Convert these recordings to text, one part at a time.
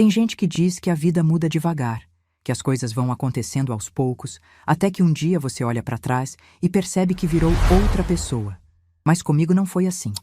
Tem gente que diz que a vida muda devagar, que as coisas vão acontecendo aos poucos, até que um dia você olha para trás e percebe que virou outra pessoa. Mas comigo não foi assim.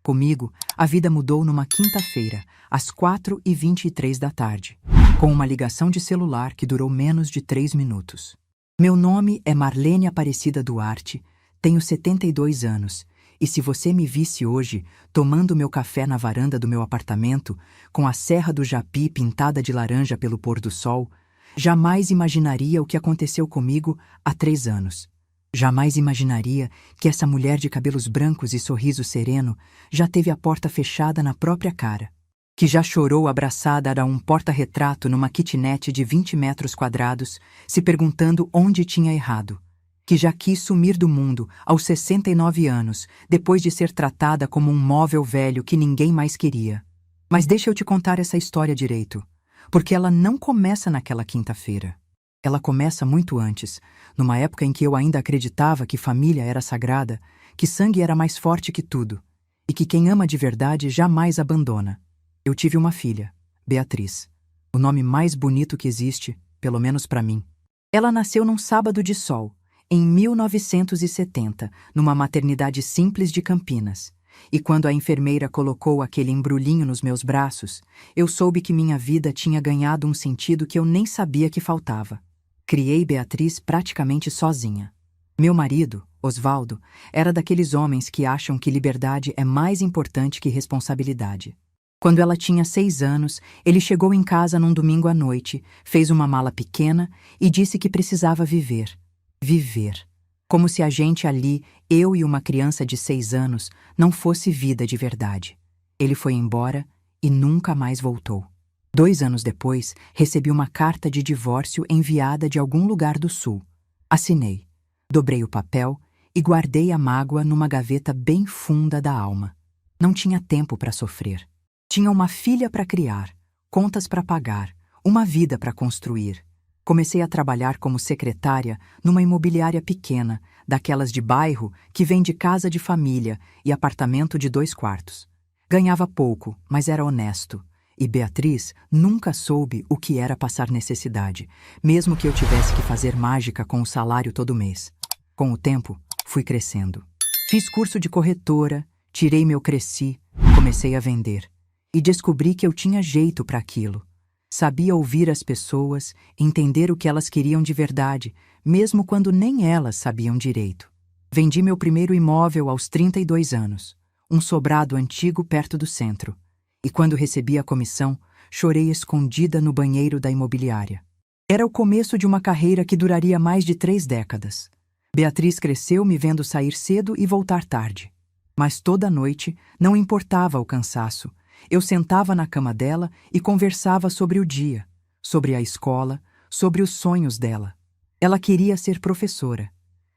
Comigo, a vida mudou numa quinta-feira, às 4h23 da tarde, com uma ligação de celular que durou menos de 3 minutos. Meu nome é Marlene Aparecida Duarte, tenho 72 anos, e se você me visse hoje tomando meu café na varanda do meu apartamento, com a Serra do Japi pintada de laranja pelo pôr do sol, jamais imaginaria o que aconteceu comigo há 3 anos. Jamais imaginaria que essa mulher de cabelos brancos e sorriso sereno já teve a porta fechada na própria cara, que já chorou abraçada a um porta-retrato numa kitnet de 20 metros quadrados, se perguntando onde tinha errado, que já quis sumir do mundo aos 69 anos, depois de ser tratada como um móvel velho que ninguém mais queria. Mas deixa eu te contar essa história direito, porque ela não começa naquela quinta-feira. Ela começa muito antes, numa época em que eu ainda acreditava que família era sagrada, que sangue era mais forte que tudo, e que quem ama de verdade jamais abandona. Eu tive uma filha, Beatriz, o nome mais bonito que existe, pelo menos para mim. Ela nasceu num sábado de sol, em 1970, numa maternidade simples de Campinas. E quando a enfermeira colocou aquele embrulhinho nos meus braços, eu soube que minha vida tinha ganhado um sentido que eu nem sabia que faltava. Criei Beatriz praticamente sozinha. Meu marido, Osvaldo, era daqueles homens que acham que liberdade é mais importante que responsabilidade. Quando ela tinha 6 anos, ele chegou em casa num domingo à noite, fez uma mala pequena e disse que precisava viver. Viver. Como se a gente ali, eu e uma criança de 6 anos, não fosse vida de verdade. Ele foi embora e nunca mais voltou. 2 anos depois, recebi uma carta de divórcio enviada de algum lugar do sul. Assinei, dobrei o papel e guardei a mágoa numa gaveta bem funda da alma. Não tinha tempo para sofrer. Tinha uma filha para criar, contas para pagar, uma vida para construir. Comecei a trabalhar como secretária numa imobiliária pequena, daquelas de bairro que vende casa de família e apartamento de 2 quartos. Ganhava pouco, mas era honesto. E Beatriz nunca soube o que era passar necessidade, mesmo que eu tivesse que fazer mágica com o salário todo mês. Com o tempo, fui crescendo. Fiz curso de corretora, tirei meu Cresci, comecei a vender. E descobri que eu tinha jeito para aquilo. Sabia ouvir as pessoas, entender o que elas queriam de verdade, mesmo quando nem elas sabiam direito. Vendi meu primeiro imóvel aos 32 anos, um sobrado antigo perto do centro. E quando recebi a comissão, chorei escondida no banheiro da imobiliária. Era o começo de uma carreira que duraria mais de 3 décadas. Beatriz cresceu me vendo sair cedo e voltar tarde. Mas toda noite, não importava o cansaço, eu sentava na cama dela e conversava sobre o dia, sobre a escola, sobre os sonhos dela. Ela queria ser professora.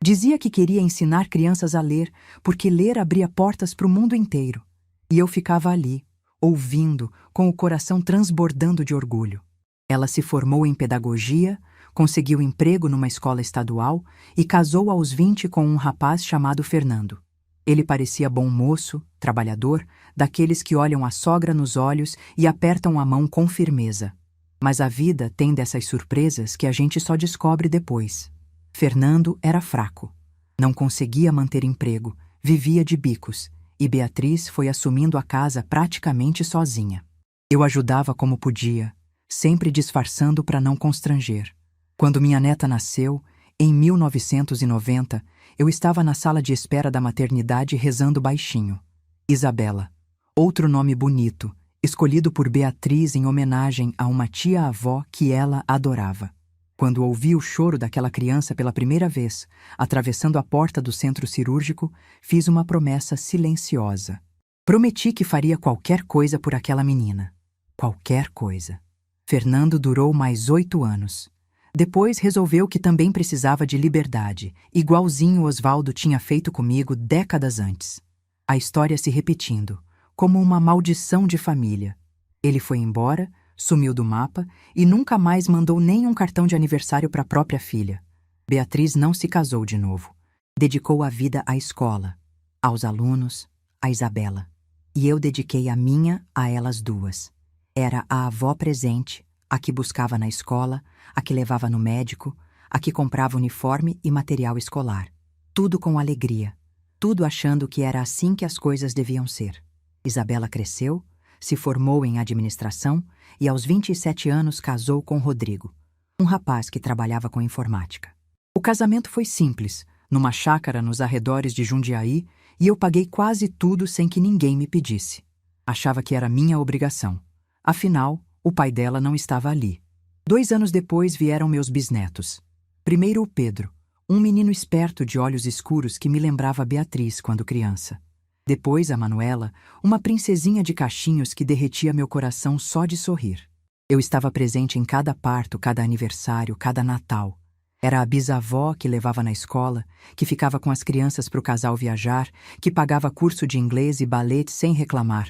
Dizia que queria ensinar crianças a ler, porque ler abria portas para o mundo inteiro. E eu ficava ali, ouvindo, com o coração transbordando de orgulho. Ela se formou em pedagogia, conseguiu emprego numa escola estadual e casou aos 20 com um rapaz chamado Fernando. Ele parecia bom moço, trabalhador, daqueles que olham a sogra nos olhos e apertam a mão com firmeza. Mas a vida tem dessas surpresas que a gente só descobre depois. Fernando era fraco. Não conseguia manter emprego, vivia de bicos, e Beatriz foi assumindo a casa praticamente sozinha. Eu ajudava como podia, sempre disfarçando para não constranger. Quando minha neta nasceu, em 1990, eu estava na sala de espera da maternidade rezando baixinho. Isabela, outro nome bonito, escolhido por Beatriz em homenagem a uma tia-avó que ela adorava. Quando ouvi o choro daquela criança pela primeira vez, atravessando a porta do centro cirúrgico, fiz uma promessa silenciosa. Prometi que faria qualquer coisa por aquela menina. Qualquer coisa. Fernando durou mais 8 anos. Depois resolveu que também precisava de liberdade, igualzinho Osvaldo tinha feito comigo décadas antes. A história se repetindo, como uma maldição de família. Ele foi embora, sumiu do mapa e nunca mais mandou nem um cartão de aniversário para a própria filha. Beatriz não se casou de novo. Dedicou a vida à escola, aos alunos, a Isabela. E eu dediquei a minha a elas duas. Era a avó presente, a que buscava na escola, a que levava no médico, a que comprava uniforme e material escolar. Tudo com alegria, tudo achando que era assim que as coisas deviam ser. Isabela cresceu, se formou em administração e aos 27 anos casou com Rodrigo, um rapaz que trabalhava com informática. O casamento foi simples, numa chácara nos arredores de Jundiaí, e eu paguei quase tudo sem que ninguém me pedisse. Achava que era minha obrigação. Afinal, o pai dela não estava ali. 2 anos depois vieram meus bisnetos. Primeiro o Pedro, um menino esperto de olhos escuros que me lembrava Beatriz quando criança. Depois a Manuela, uma princesinha de cachinhos que derretia meu coração só de sorrir. Eu estava presente em cada parto, cada aniversário, cada Natal. Era a bisavó que levava na escola, que ficava com as crianças para o casal viajar, que pagava curso de inglês e ballet sem reclamar.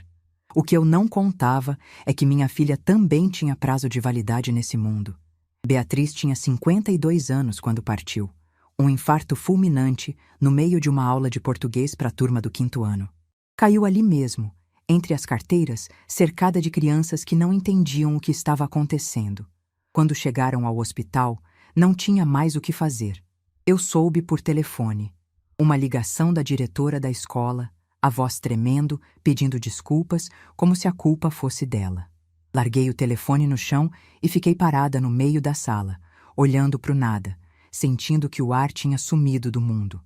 O que eu não contava é que minha filha também tinha prazo de validade nesse mundo. Beatriz tinha 52 anos quando partiu. Um infarto fulminante no meio de uma aula de português para a turma do 5º ano. Caiu ali mesmo, entre as carteiras, cercada de crianças que não entendiam o que estava acontecendo. Quando chegaram ao hospital, não tinha mais o que fazer. Eu soube por telefone. Uma ligação da diretora da escola, a voz tremendo, pedindo desculpas, como se a culpa fosse dela. Larguei o telefone no chão e fiquei parada no meio da sala, olhando para o nada, sentindo que o ar tinha sumido do mundo.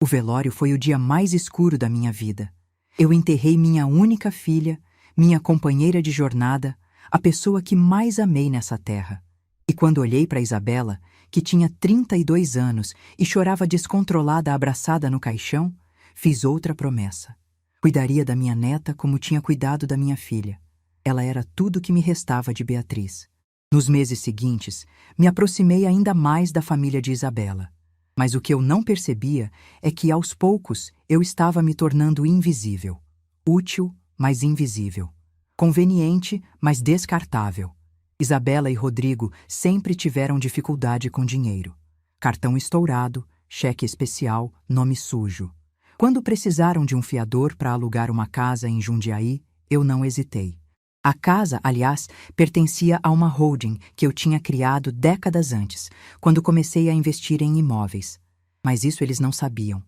O velório foi o dia mais escuro da minha vida. Eu enterrei minha única filha, minha companheira de jornada, a pessoa que mais amei nessa terra. E quando olhei para Isabela, que tinha 32 anos e chorava descontrolada abraçada no caixão, fiz outra promessa. Cuidaria da minha neta como tinha cuidado da minha filha. Ela era tudo o que me restava de Beatriz. Nos meses seguintes, me aproximei ainda mais da família de Isabela. Mas o que eu não percebia é que, aos poucos, eu estava me tornando invisível. Útil, mas invisível. Conveniente, mas descartável. Isabela e Rodrigo sempre tiveram dificuldade com dinheiro. Cartão estourado, cheque especial, nome sujo. Quando precisaram de um fiador para alugar uma casa em Jundiaí, eu não hesitei. A casa, aliás, pertencia a uma holding que eu tinha criado décadas antes, quando comecei a investir em imóveis. Mas isso eles não sabiam.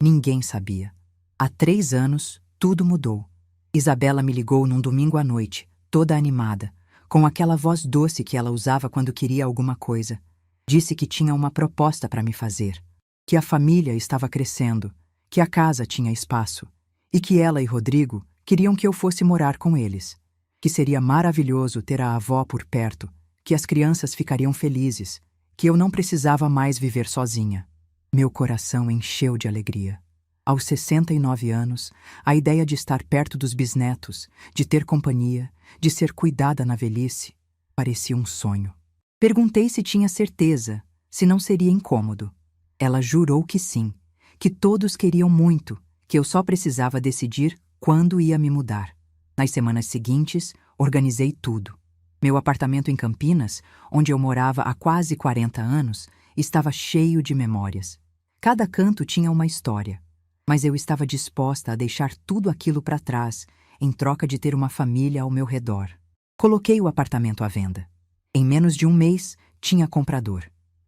Ninguém sabia. Há 3 anos, tudo mudou. Isabela me ligou num domingo à noite, toda animada, com aquela voz doce que ela usava quando queria alguma coisa. Disse que tinha uma proposta para me fazer, que a família estava crescendo, que a casa tinha espaço, e que ela e Rodrigo queriam que eu fosse morar com eles. Que seria maravilhoso ter a avó por perto, que as crianças ficariam felizes, que eu não precisava mais viver sozinha. Meu coração encheu de alegria. Aos 69 anos, a ideia de estar perto dos bisnetos, de ter companhia, de ser cuidada na velhice, parecia um sonho. Perguntei se tinha certeza, se não seria incômodo. Ela jurou que sim, que todos queriam muito, que eu só precisava decidir quando ia me mudar. Nas semanas seguintes, organizei tudo. Meu apartamento em Campinas, onde eu morava há quase 40 anos, estava cheio de memórias. Cada canto tinha uma história, mas eu estava disposta a deixar tudo aquilo para trás, em troca de ter uma família ao meu redor. Coloquei o apartamento à venda. Em menos de um mês, tinha comprador.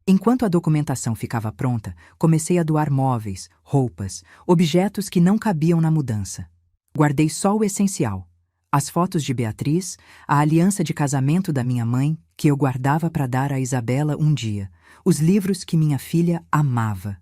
Enquanto a documentação ficava pronta, comecei a doar móveis, roupas, objetos que não cabiam na mudança. Guardei só o essencial. As fotos de Beatriz, a aliança de casamento da minha mãe, que eu guardava para dar a Isabela um dia, os livros que minha filha amava.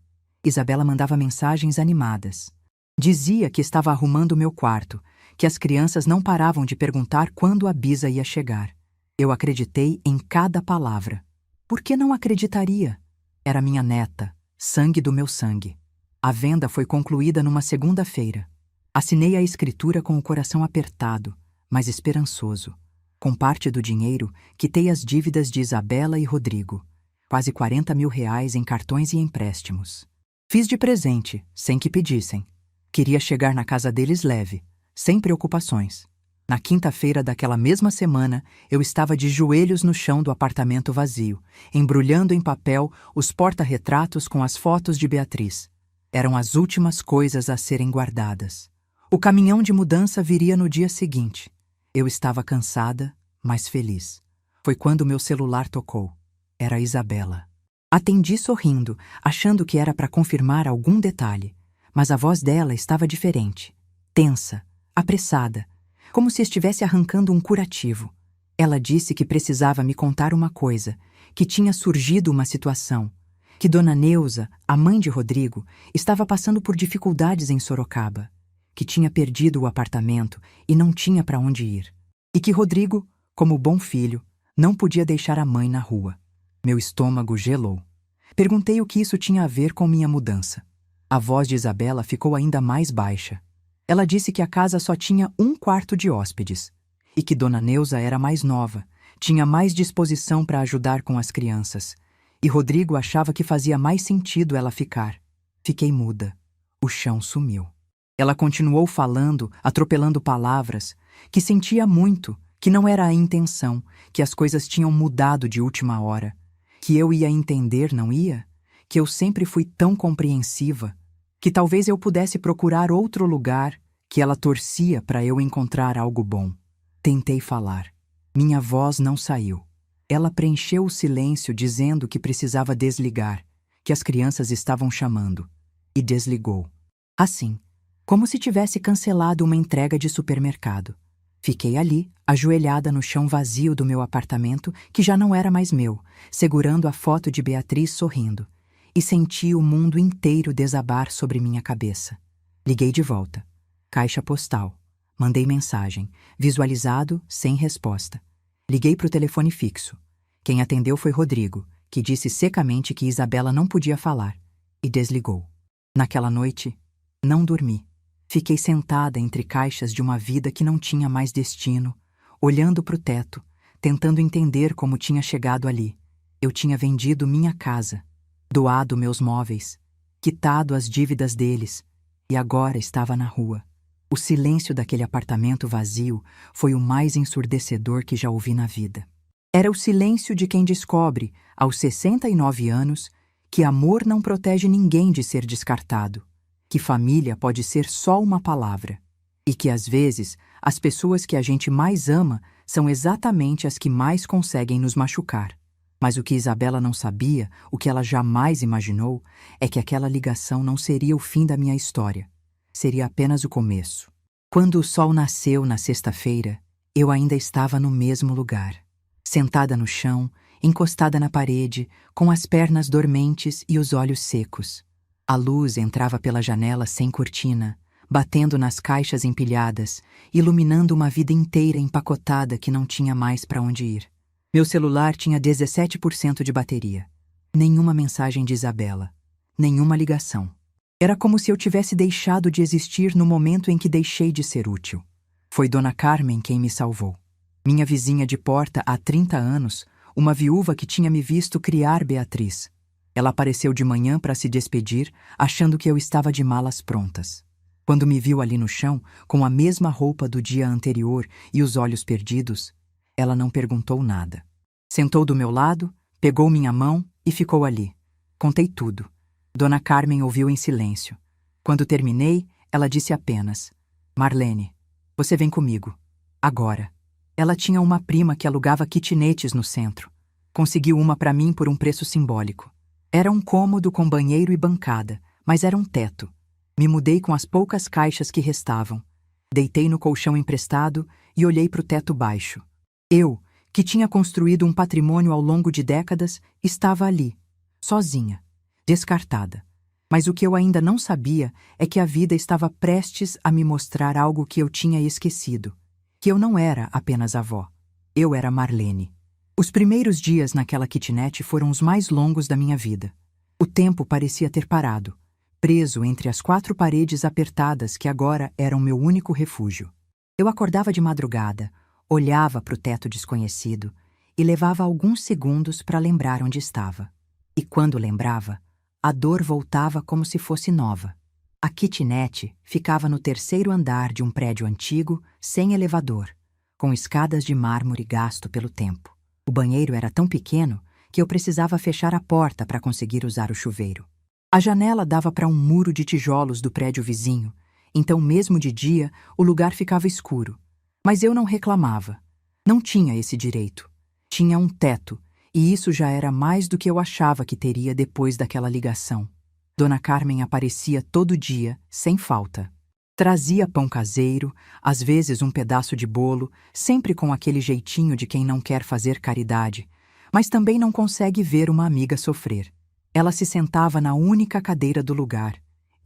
Isabela mandava mensagens animadas. Dizia que estava arrumando o meu quarto, que as crianças não paravam de perguntar quando a Bisa ia chegar. Eu acreditei em cada palavra. Por que não acreditaria? Era minha neta, sangue do meu sangue. A venda foi concluída numa segunda-feira. Assinei a escritura com o coração apertado, mas esperançoso. Com parte do dinheiro, quitei as dívidas de Isabela e Rodrigo. Quase 40 mil reais em cartões e empréstimos. Fiz de presente, sem que pedissem. Queria chegar na casa deles leve, sem preocupações. Na quinta-feira daquela mesma semana, eu estava de joelhos no chão do apartamento vazio, embrulhando em papel os porta-retratos com as fotos de Beatriz. Eram as últimas coisas a serem guardadas. O caminhão de mudança viria no dia seguinte. Eu estava cansada, mas feliz. Foi quando meu celular tocou. Era a Isabela. Atendi sorrindo, achando que era para confirmar algum detalhe, mas a voz dela estava diferente. Tensa, apressada, como se estivesse arrancando um curativo. Ela disse que precisava me contar uma coisa, que tinha surgido uma situação, que Dona Neuza, a mãe de Rodrigo, estava passando por dificuldades em Sorocaba, que tinha perdido o apartamento e não tinha para onde ir, e que Rodrigo, como bom filho, não podia deixar a mãe na rua. Meu estômago gelou. Perguntei o que isso tinha a ver com minha mudança. A voz de Isabela ficou ainda mais baixa. Ela disse que a casa só tinha um quarto de hóspedes e que Dona Neuza era mais nova, tinha mais disposição para ajudar com as crianças, e Rodrigo achava que fazia mais sentido ela ficar. Fiquei muda. O chão sumiu. Ela continuou falando, atropelando palavras, que sentia muito, que não era a intenção, que as coisas tinham mudado de última hora, que eu ia entender, não ia? Que eu sempre fui tão compreensiva, que talvez eu pudesse procurar outro lugar, que ela torcia para eu encontrar algo bom. Tentei falar. Minha voz não saiu. Ela preencheu o silêncio dizendo que precisava desligar, que as crianças estavam chamando, e desligou. Assim, como se tivesse cancelado uma entrega de supermercado. Fiquei ali, ajoelhada no chão vazio do meu apartamento, que já não era mais meu, segurando a foto de Beatriz sorrindo, e senti o mundo inteiro desabar sobre minha cabeça. Liguei de volta. Caixa postal. Mandei mensagem, visualizado, sem resposta. Liguei para o telefone fixo. Quem atendeu foi Rodrigo, que disse secamente que Isabela não podia falar, e desligou. Naquela noite, não dormi. Fiquei sentada entre caixas de uma vida que não tinha mais destino, olhando para o teto, tentando entender como tinha chegado ali. Eu tinha vendido minha casa, doado meus móveis, quitado as dívidas deles, e agora estava na rua. O silêncio daquele apartamento vazio foi o mais ensurdecedor que já ouvi na vida. Era o silêncio de quem descobre, aos 69 anos, que amor não protege ninguém de ser descartado, que família pode ser só uma palavra, e que às vezes as pessoas que a gente mais ama são exatamente as que mais conseguem nos machucar. Mas o que Isabela não sabia, o que ela jamais imaginou, é que aquela ligação não seria o fim da minha história. Seria apenas o começo. Quando o sol nasceu na sexta-feira, eu ainda estava no mesmo lugar, sentada no chão, encostada na parede, com as pernas dormentes e os olhos secos. A luz entrava pela janela sem cortina, batendo nas caixas empilhadas, iluminando uma vida inteira empacotada que não tinha mais para onde ir. Meu celular tinha 17% de bateria. Nenhuma mensagem de Isabela. Nenhuma ligação. Era como se eu tivesse deixado de existir no momento em que deixei de ser útil. Foi Dona Carmen quem me salvou. Minha vizinha de porta há 30 anos, uma viúva que tinha me visto criar Beatriz. Ela apareceu de manhã para se despedir, achando que eu estava de malas prontas. Quando me viu ali no chão, com a mesma roupa do dia anterior e os olhos perdidos, ela não perguntou nada. Sentou do meu lado, pegou minha mão e ficou ali. Contei tudo. Dona Carmen ouviu em silêncio. Quando terminei, ela disse apenas: Marlene, você vem comigo. Agora. Ela tinha uma prima que alugava kitnetes no centro. Conseguiu uma para mim por um preço simbólico. Era um cômodo com banheiro e bancada, mas era um teto. Me mudei com as poucas caixas que restavam. Deitei no colchão emprestado e olhei para o teto baixo. Eu, que tinha construído um patrimônio ao longo de décadas, estava ali, sozinha, descartada. Mas o que eu ainda não sabia é que a vida estava prestes a me mostrar algo que eu tinha esquecido. Que eu não era apenas avó. Eu era Marlene. Os primeiros dias naquela kitnet foram os mais longos da minha vida. O tempo parecia ter parado, preso entre as 4 paredes apertadas que agora eram meu único refúgio. Eu acordava de madrugada, olhava para o teto desconhecido e levava alguns segundos para lembrar onde estava. E quando lembrava, a dor voltava como se fosse nova. A kitnet ficava no 3º andar de um prédio antigo, sem elevador, com escadas de mármore gasto pelo tempo. O banheiro era tão pequeno que eu precisava fechar a porta para conseguir usar o chuveiro. A janela dava para um muro de tijolos do prédio vizinho, então mesmo de dia o lugar ficava escuro. Mas eu não reclamava. Não tinha esse direito. Tinha um teto, e isso já era mais do que eu achava que teria depois daquela ligação. Dona Carmen aparecia todo dia, sem falta. Trazia pão caseiro, às vezes um pedaço de bolo, sempre com aquele jeitinho de quem não quer fazer caridade, mas também não consegue ver uma amiga sofrer. Ela se sentava na única cadeira do lugar.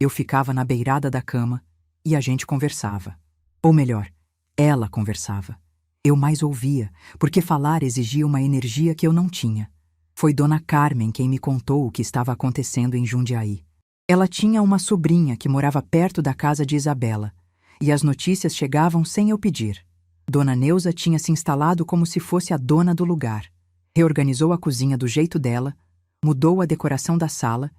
Eu ficava na beirada da cama e a gente conversava. Ou melhor, ela conversava. Eu mais ouvia, porque falar exigia uma energia que eu não tinha. Foi Dona Carmen quem me contou o que estava acontecendo em Jundiaí. Ela tinha uma sobrinha que morava perto da casa de Isabela, e as notícias chegavam sem eu pedir. Dona Neuza tinha se instalado como se fosse a dona do lugar. Reorganizou a cozinha do jeito dela, mudou a decoração da sala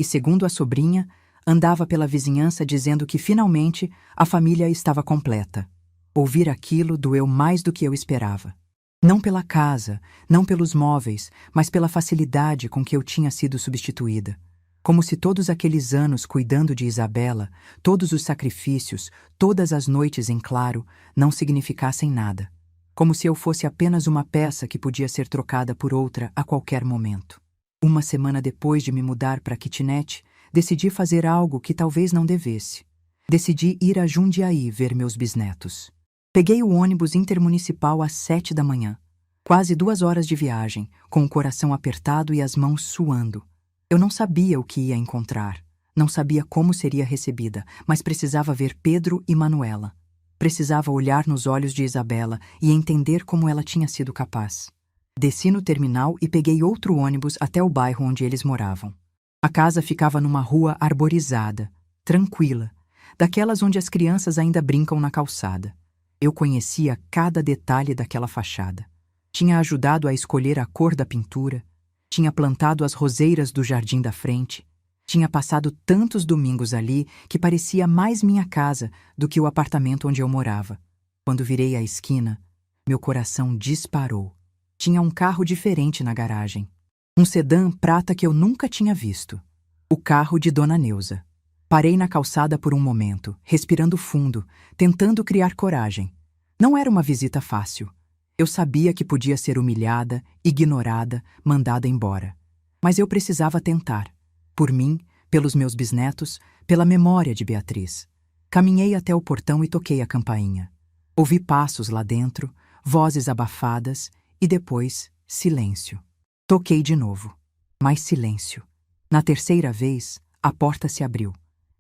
e, segundo a sobrinha, andava pela vizinhança dizendo que finalmente a família estava completa. Ouvir aquilo doeu mais do que eu esperava. Não pela casa, não pelos móveis, mas pela facilidade com que eu tinha sido substituída. Como se todos aqueles anos cuidando de Isabela, todos os sacrifícios, todas as noites em claro, não significassem nada. Como se eu fosse apenas uma peça que podia ser trocada por outra a qualquer momento. Uma semana depois de me mudar para a kitnet, decidi fazer algo que talvez não devesse. Decidi ir a Jundiaí ver meus bisnetos. Peguei o ônibus intermunicipal às 7 da manhã. Quase 2 horas de viagem, com o coração apertado e as mãos suando. Eu não sabia o que ia encontrar. Não sabia como seria recebida, mas precisava ver Pedro e Manuela. Precisava olhar nos olhos de Isabela e entender como ela tinha sido capaz. Desci no terminal e peguei outro ônibus até o bairro onde eles moravam. A casa ficava numa rua arborizada, tranquila, daquelas onde as crianças ainda brincam na calçada. Eu conhecia cada detalhe daquela fachada. Tinha ajudado a escolher a cor da pintura, tinha plantado as roseiras do jardim da frente, tinha passado tantos domingos ali que parecia mais minha casa do que o apartamento onde eu morava. Quando virei a esquina, meu coração disparou. Tinha um carro diferente na garagem. Um sedã prata que eu nunca tinha visto. O carro de Dona Neuza. Parei na calçada por um momento, respirando fundo, tentando criar coragem. Não era uma visita fácil. Eu sabia que podia ser humilhada, ignorada, mandada embora. Mas eu precisava tentar. Por mim, pelos meus bisnetos, pela memória de Beatriz. Caminhei até o portão e toquei a campainha. Ouvi passos lá dentro, vozes abafadas e depois silêncio. Toquei de novo. Mais silêncio. Na terceira vez, a porta se abriu.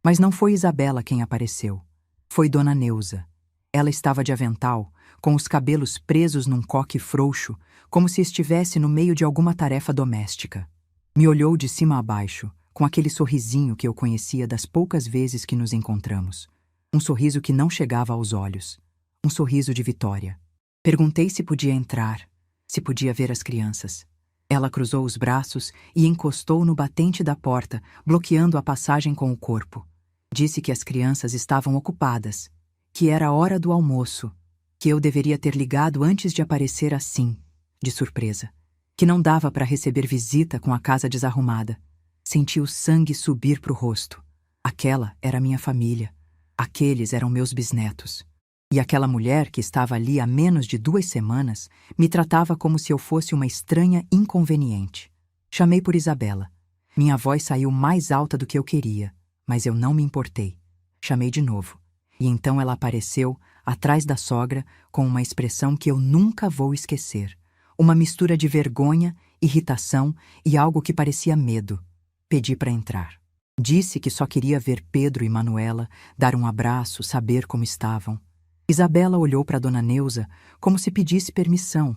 Mas não foi Isabela quem apareceu. Foi Dona Neuza. Ela estava de avental, com os cabelos presos num coque frouxo, como se estivesse no meio de alguma tarefa doméstica. Me olhou de cima a baixo, com aquele sorrisinho que eu conhecia das poucas vezes que nos encontramos. Um sorriso que não chegava aos olhos. Um sorriso de vitória. Perguntei se podia entrar, se podia ver as crianças. Ela cruzou os braços e encostou no batente da porta, bloqueando a passagem com o corpo. Disse que as crianças estavam ocupadas, que era a hora do almoço, que eu deveria ter ligado antes de aparecer assim, de surpresa, que não dava para receber visita com a casa desarrumada. Senti o sangue subir para o rosto. Aquela era minha família. Aqueles eram meus bisnetos. E aquela mulher que estava ali há menos de 2 semanas me tratava como se eu fosse uma estranha inconveniente. Chamei por Isabela. Minha voz saiu mais alta do que eu queria, mas eu não me importei. Chamei de novo. E então ela apareceu, atrás da sogra, com uma expressão que eu nunca vou esquecer. Uma mistura de vergonha, irritação e algo que parecia medo. Pedi para entrar. Disse que só queria ver Pedro e Manuela, dar um abraço, saber como estavam. Isabela olhou para Dona Neuza como se pedisse permissão,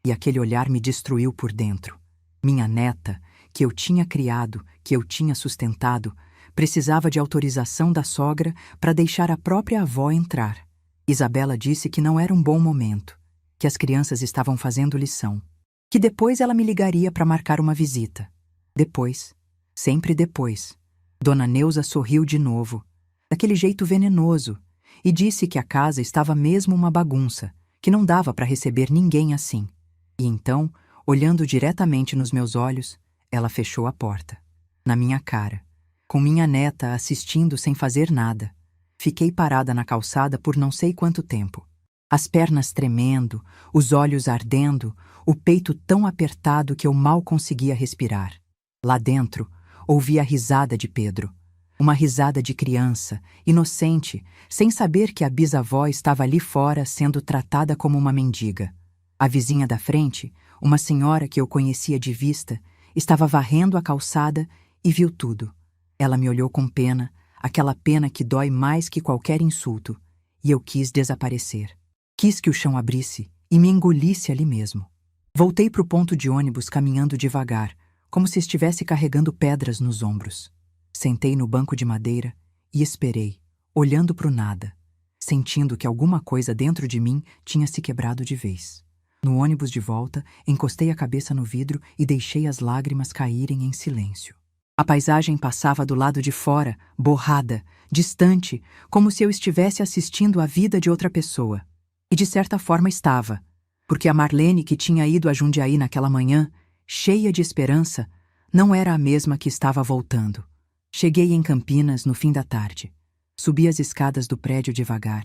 e aquele olhar me destruiu por dentro. Minha neta, que eu tinha criado, que eu tinha sustentado, precisava de autorização da sogra para deixar a própria avó entrar. Isabela disse que não era um bom momento, que as crianças estavam fazendo lição, que depois ela me ligaria para marcar uma visita. Depois, sempre depois. Dona Neuza sorriu de novo, daquele jeito venenoso, e disse que a casa estava mesmo uma bagunça, que não dava para receber ninguém assim. E então, olhando diretamente nos meus olhos, ela fechou a porta. Na minha cara, com minha neta assistindo sem fazer nada. Fiquei parada na calçada por não sei quanto tempo. As pernas tremendo, os olhos ardendo, o peito tão apertado que eu mal conseguia respirar. Lá dentro, ouvi a risada de Pedro. Uma risada de criança, inocente, sem saber que a bisavó estava ali fora sendo tratada como uma mendiga. A vizinha da frente, uma senhora que eu conhecia de vista, estava varrendo a calçada e viu tudo. Ela me olhou com pena, aquela pena que dói mais que qualquer insulto, e eu quis desaparecer. Quis que o chão abrisse e me engolisse ali mesmo. Voltei para o ponto de ônibus caminhando devagar, como se estivesse carregando pedras nos ombros. Sentei no banco de madeira e esperei, olhando para o nada, sentindo que alguma coisa dentro de mim tinha se quebrado de vez. No ônibus de volta, encostei a cabeça no vidro e deixei as lágrimas caírem em silêncio. A paisagem passava do lado de fora, borrada, distante, como se eu estivesse assistindo a vida de outra pessoa. E de certa forma estava, porque a Marlene que tinha ido a Jundiaí naquela manhã, cheia de esperança, não era a mesma que estava voltando. Cheguei em Campinas no fim da tarde. Subi as escadas do prédio devagar,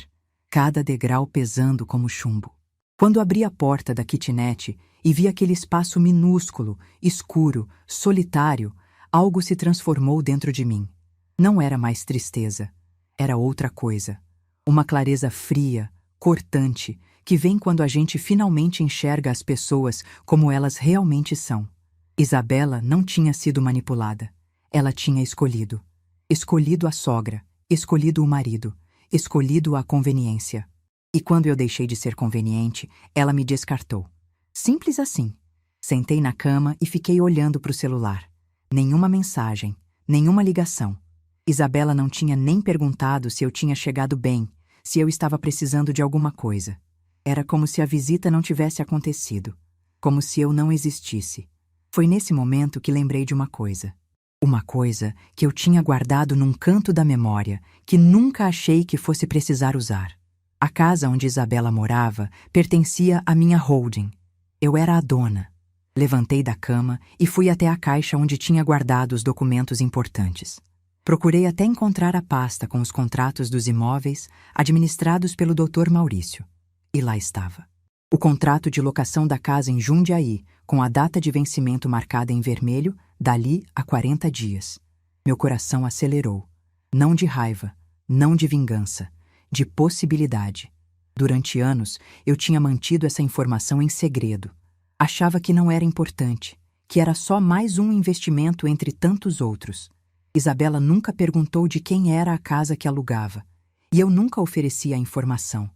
cada degrau pesando como chumbo. Quando abri a porta da kitnet e vi aquele espaço minúsculo, escuro, solitário, algo se transformou dentro de mim. Não era mais tristeza, era outra coisa. Uma clareza fria, cortante, que vem quando a gente finalmente enxerga as pessoas como elas realmente são. Isabela não tinha sido manipulada. Ela tinha escolhido. Escolhido a sogra, escolhido o marido, escolhido a conveniência. E quando eu deixei de ser conveniente, ela me descartou. Simples assim. Sentei na cama e fiquei olhando para o celular. Nenhuma mensagem, nenhuma ligação. Isabela não tinha nem perguntado se eu tinha chegado bem, se eu estava precisando de alguma coisa. Era como se a visita não tivesse acontecido, como se eu não existisse. Foi nesse momento que lembrei de uma coisa. Uma coisa que eu tinha guardado num canto da memória, que nunca achei que fosse precisar usar. A casa onde Isabela morava pertencia à minha holding. Eu era a dona. Levantei da cama e fui até a caixa onde tinha guardado os documentos importantes. Procurei até encontrar a pasta com os contratos dos imóveis administrados pelo Dr. Maurício. E lá estava. O contrato de locação da casa em Jundiaí, com a data de vencimento marcada em vermelho, dali a 40 dias. Meu coração acelerou. Não de raiva, não de vingança, de possibilidade. Durante anos, eu tinha mantido essa informação em segredo. Achava que não era importante, que era só mais um investimento entre tantos outros. Isabela nunca perguntou de quem era a casa que alugava, e eu nunca oferecia a informação.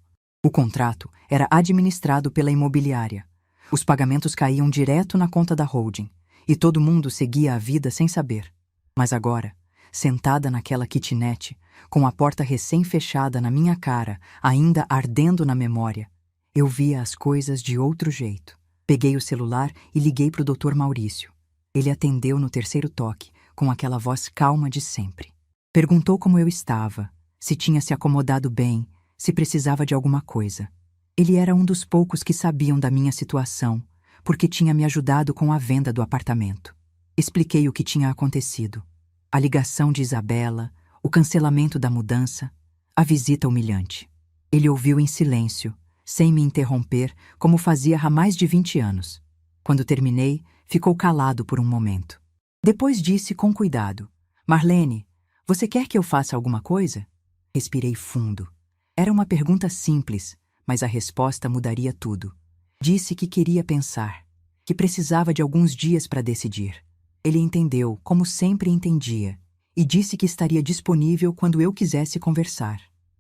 O contrato era administrado pela imobiliária. Os pagamentos caíam direto na conta da holding, e todo mundo seguia a vida sem saber. Mas agora, sentada naquela kitnet, com a porta recém-fechada na minha cara, ainda ardendo na memória, eu via as coisas de outro jeito. Peguei o celular e liguei para o Dr. Maurício. Ele atendeu no terceiro toque, com aquela voz calma de sempre. Perguntou como eu estava, se tinha se acomodado bem, se precisava de alguma coisa. Ele era um dos poucos que sabiam da minha situação, porque tinha me ajudado com a venda do apartamento. Expliquei o que tinha acontecido. A ligação de Isabela, o cancelamento da mudança, a visita humilhante. Ele ouviu em silêncio, sem me interromper, como fazia há mais de 20 anos. Quando terminei, ficou calado por um momento. Depois disse com cuidado: Marlene, você quer que eu faça alguma coisa? Respirei fundo. Era uma pergunta simples, mas a resposta mudaria tudo. Disse que queria pensar, que precisava de alguns dias para decidir. Ele entendeu, como sempre entendia, e disse que estaria disponível quando eu quisesse conversar.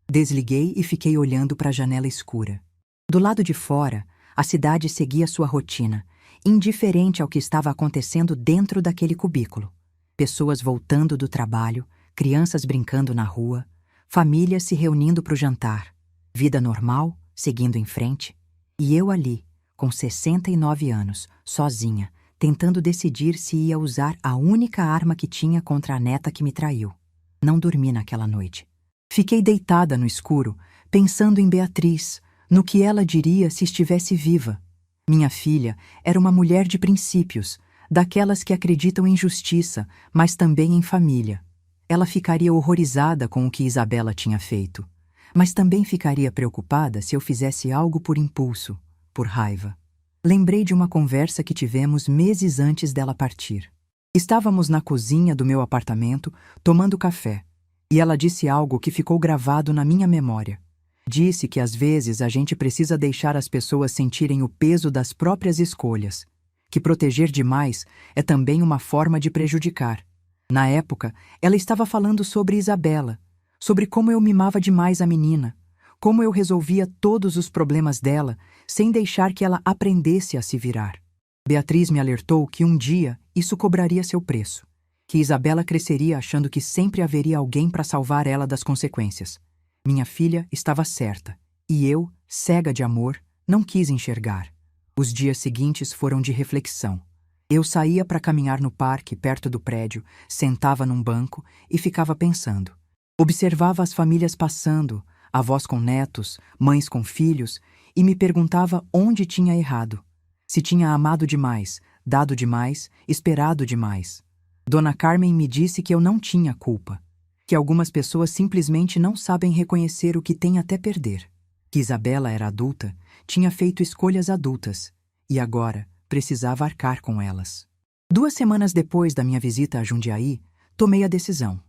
Desliguei e fiquei olhando para a janela escura. Do lado de fora, a cidade seguia sua rotina, indiferente ao que estava acontecendo dentro daquele cubículo. Pessoas voltando do trabalho, crianças brincando na rua, famílias se reunindo para o jantar, vida normal, seguindo em frente, e eu ali, com 69 anos, sozinha, tentando decidir se ia usar a única arma que tinha contra a neta que me traiu. Não dormi naquela noite. Fiquei deitada no escuro, pensando em Beatriz, no que ela diria se estivesse viva. Minha filha era uma mulher de princípios, daquelas que acreditam em justiça, mas também em família. Ela ficaria horrorizada com o que Isabela tinha feito. mas também ficaria preocupada se eu fizesse algo por impulso, por raiva. Lembrei de uma conversa que tivemos meses antes dela partir. Estávamos na cozinha do meu apartamento, tomando café, e ela disse algo que ficou gravado na minha memória. Disse que às vezes a gente precisa deixar as pessoas sentirem o peso das próprias escolhas, que proteger demais é também uma forma de prejudicar. Na época, ela estava falando sobre Isabela, sobre como eu mimava demais a menina, como eu resolvia todos os problemas dela sem deixar que ela aprendesse a se virar. Beatriz me alertou que um dia isso cobraria seu preço, que Isabela cresceria achando que sempre haveria alguém para salvar ela das consequências. Minha filha estava certa, e eu, cega de amor, não quis enxergar. Os dias seguintes foram de reflexão. Eu saía para caminhar no parque, perto do prédio, sentava num banco e ficava pensando. Observava as famílias passando, avós com netos, mães com filhos, e me perguntava onde tinha errado. Se tinha amado demais, dado demais, esperado demais. Dona Carmen me disse que eu não tinha culpa, que algumas pessoas simplesmente não sabem reconhecer o que têm até perder, que Isabela era adulta, tinha feito escolhas adultas, e agora precisava arcar com elas. 2 semanas depois da minha visita a Jundiaí, tomei a decisão.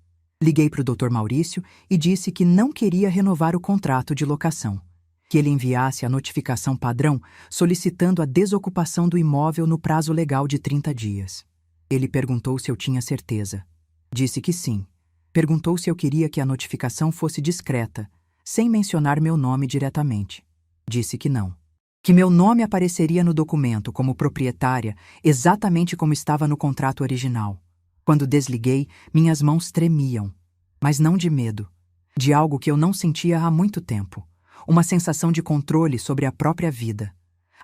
Liguei para o Dr. Maurício e disse que não queria renovar o contrato de locação, que ele enviasse a notificação padrão solicitando a desocupação do imóvel no prazo legal de 30 dias. Ele perguntou se eu tinha certeza. Disse que sim. Perguntou se eu queria que a notificação fosse discreta, sem mencionar meu nome diretamente. Disse que não. Que meu nome apareceria no documento como proprietária, exatamente como estava no contrato original. Quando desliguei, minhas mãos tremiam, mas não de medo, de algo que eu não sentia há muito tempo, uma sensação de controle sobre a própria vida.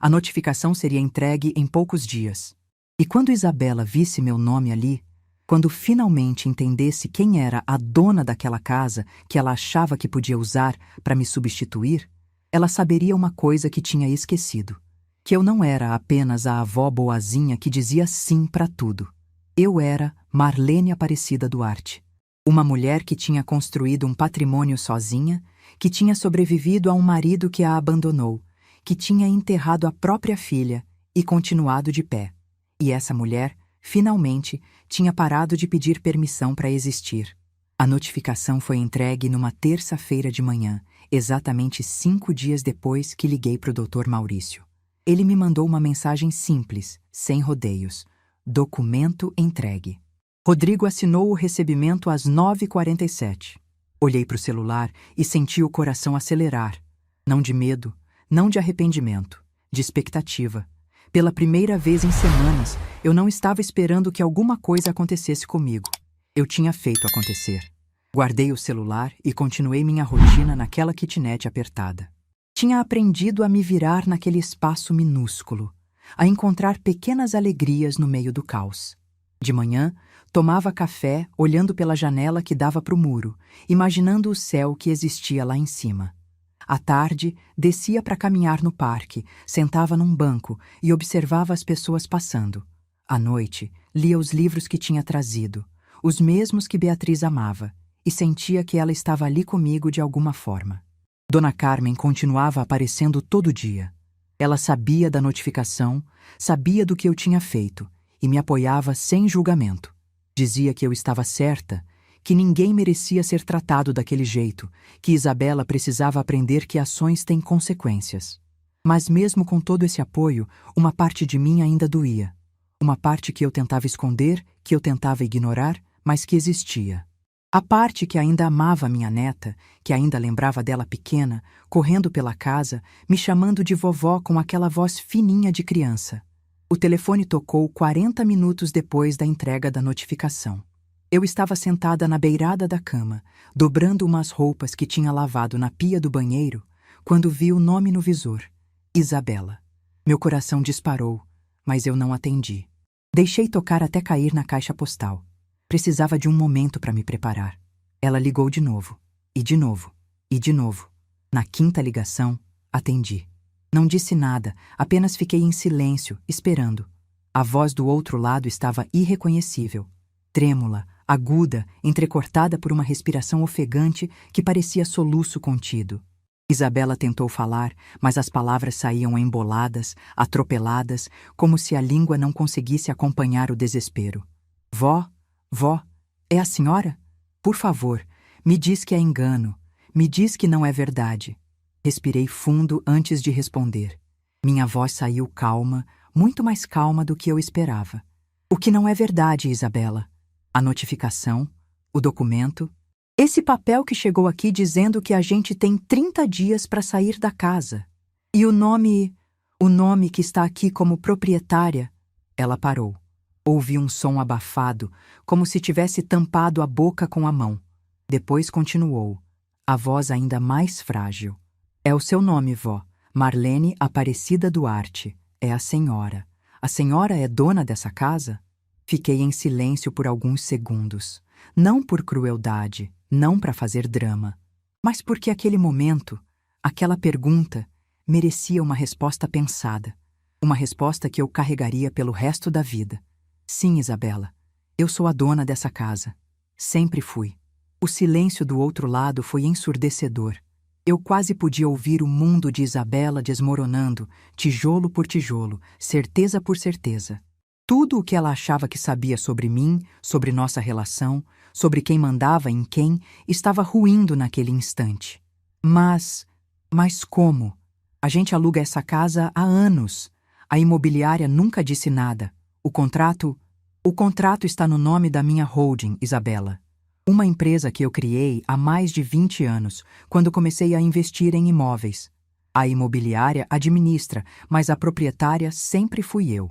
A notificação seria entregue em poucos dias. E quando Isabela visse meu nome ali, quando finalmente entendesse quem era a dona daquela casa que ela achava que podia usar para me substituir, ela saberia uma coisa que tinha esquecido, que eu não era apenas a avó boazinha que dizia sim para tudo. Eu era Marlene Aparecida Duarte, uma mulher que tinha construído um patrimônio sozinha, que tinha sobrevivido a um marido que a abandonou, que tinha enterrado a própria filha e continuado de pé. E essa mulher, finalmente, tinha parado de pedir permissão para existir. A notificação foi entregue numa terça-feira de manhã, exatamente 5 dias depois que liguei para o Dr. Maurício. Ele me mandou uma mensagem simples, sem rodeios. Documento entregue. Rodrigo assinou o recebimento às 9h47. Olhei para o celular e senti o coração acelerar. Não de medo, não de arrependimento, de expectativa. Pela primeira vez em semanas, eu não estava esperando que alguma coisa acontecesse comigo. Eu tinha feito acontecer. Guardei o celular e continuei minha rotina naquela kitnet apertada. Tinha aprendido a me virar naquele espaço minúsculo, a encontrar pequenas alegrias no meio do caos. De manhã, tomava café olhando pela janela que dava para o muro, imaginando o céu que existia lá em cima. À tarde, descia para caminhar no parque, sentava num banco e observava as pessoas passando. À noite, lia os livros que tinha trazido, os mesmos que Beatriz amava, e sentia que ela estava ali comigo de alguma forma. Dona Carmen continuava aparecendo todo dia. Ela sabia da notificação, sabia do que eu tinha feito, e me apoiava sem julgamento. Dizia que eu estava certa, que ninguém merecia ser tratado daquele jeito, que Isabela precisava aprender que ações têm consequências. Mas mesmo com todo esse apoio, uma parte de mim ainda doía. Uma parte que eu tentava esconder, que eu tentava ignorar, mas que existia. A parte que ainda amava minha neta, que ainda lembrava dela pequena, correndo pela casa, me chamando de vovó com aquela voz fininha de criança. O telefone tocou 40 minutos depois da entrega da notificação. Eu estava sentada na beirada da cama, dobrando umas roupas que tinha lavado na pia do banheiro, quando vi o nome no visor. Isabela. Meu coração disparou, mas eu não atendi. Deixei tocar até cair na caixa postal. Precisava de um momento para me preparar. Ela ligou de novo, e de novo, e de novo. Na 5ª ligação, atendi. Não disse nada, apenas fiquei em silêncio, esperando. A voz do outro lado estava irreconhecível, trêmula, aguda, entrecortada por uma respiração ofegante que parecia soluço contido. Isabela tentou falar, mas as palavras saíam emboladas, atropeladas, como se a língua não conseguisse acompanhar o desespero. Vó, vó, é a senhora? Por favor, me diz que é engano. Me diz que não é verdade. Respirei fundo antes de responder. Minha voz saiu calma, muito mais calma do que eu esperava. O que não é verdade, Isabela? A notificação? O documento? Esse papel que chegou aqui dizendo que a gente tem 30 dias para sair da casa. E o nome que está aqui como proprietária. Ela parou. Ouvi um som abafado, como se tivesse tampado a boca com a mão. Depois continuou, a voz ainda mais frágil. É o seu nome, vó. Marlene Aparecida Duarte. É a senhora. A senhora é dona dessa casa? Fiquei em silêncio por alguns segundos. Não por crueldade, não para fazer drama, mas porque aquele momento, aquela pergunta, merecia uma resposta pensada. Uma resposta que eu carregaria pelo resto da vida. Sim, Isabela, eu sou a dona dessa casa. Sempre fui. O silêncio do outro lado foi ensurdecedor. Eu quase podia ouvir o mundo de Isabela desmoronando, tijolo por tijolo, certeza por certeza. Tudo o que ela achava que sabia sobre mim, sobre nossa relação, sobre quem mandava em quem, estava ruindo naquele instante. Mas como? A gente aluga essa casa há anos. A imobiliária nunca disse nada. O contrato está no nome da minha holding, Isabela. Uma empresa que eu criei há mais de 20 anos, quando comecei a investir em imóveis. A imobiliária administra, mas a proprietária sempre fui eu.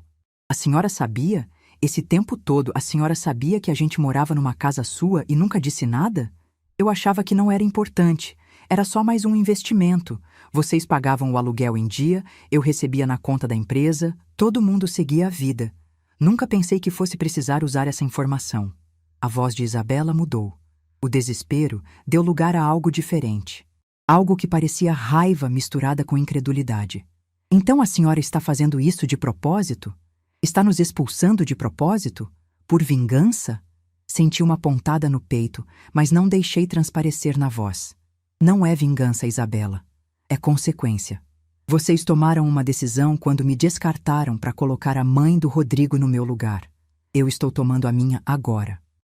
A senhora sabia? Esse tempo todo a senhora sabia que a gente morava numa casa sua e nunca disse nada? Eu achava que não era importante. Era só mais um investimento. Vocês pagavam o aluguel em dia, eu recebia na conta da empresa, todo mundo seguia a vida. Nunca pensei que fosse precisar usar essa informação. A voz de Isabela mudou. O desespero deu lugar a algo diferente. Algo que parecia raiva misturada com incredulidade. Então a senhora está fazendo isso de propósito? Está nos expulsando de propósito? Por vingança? Senti uma pontada no peito, mas não deixei transparecer na voz. Não é vingança, Isabela. É consequência. Vocês tomaram uma decisão quando me descartaram para colocar a mãe do Rodrigo no meu lugar. Eu estou tomando a minha agora.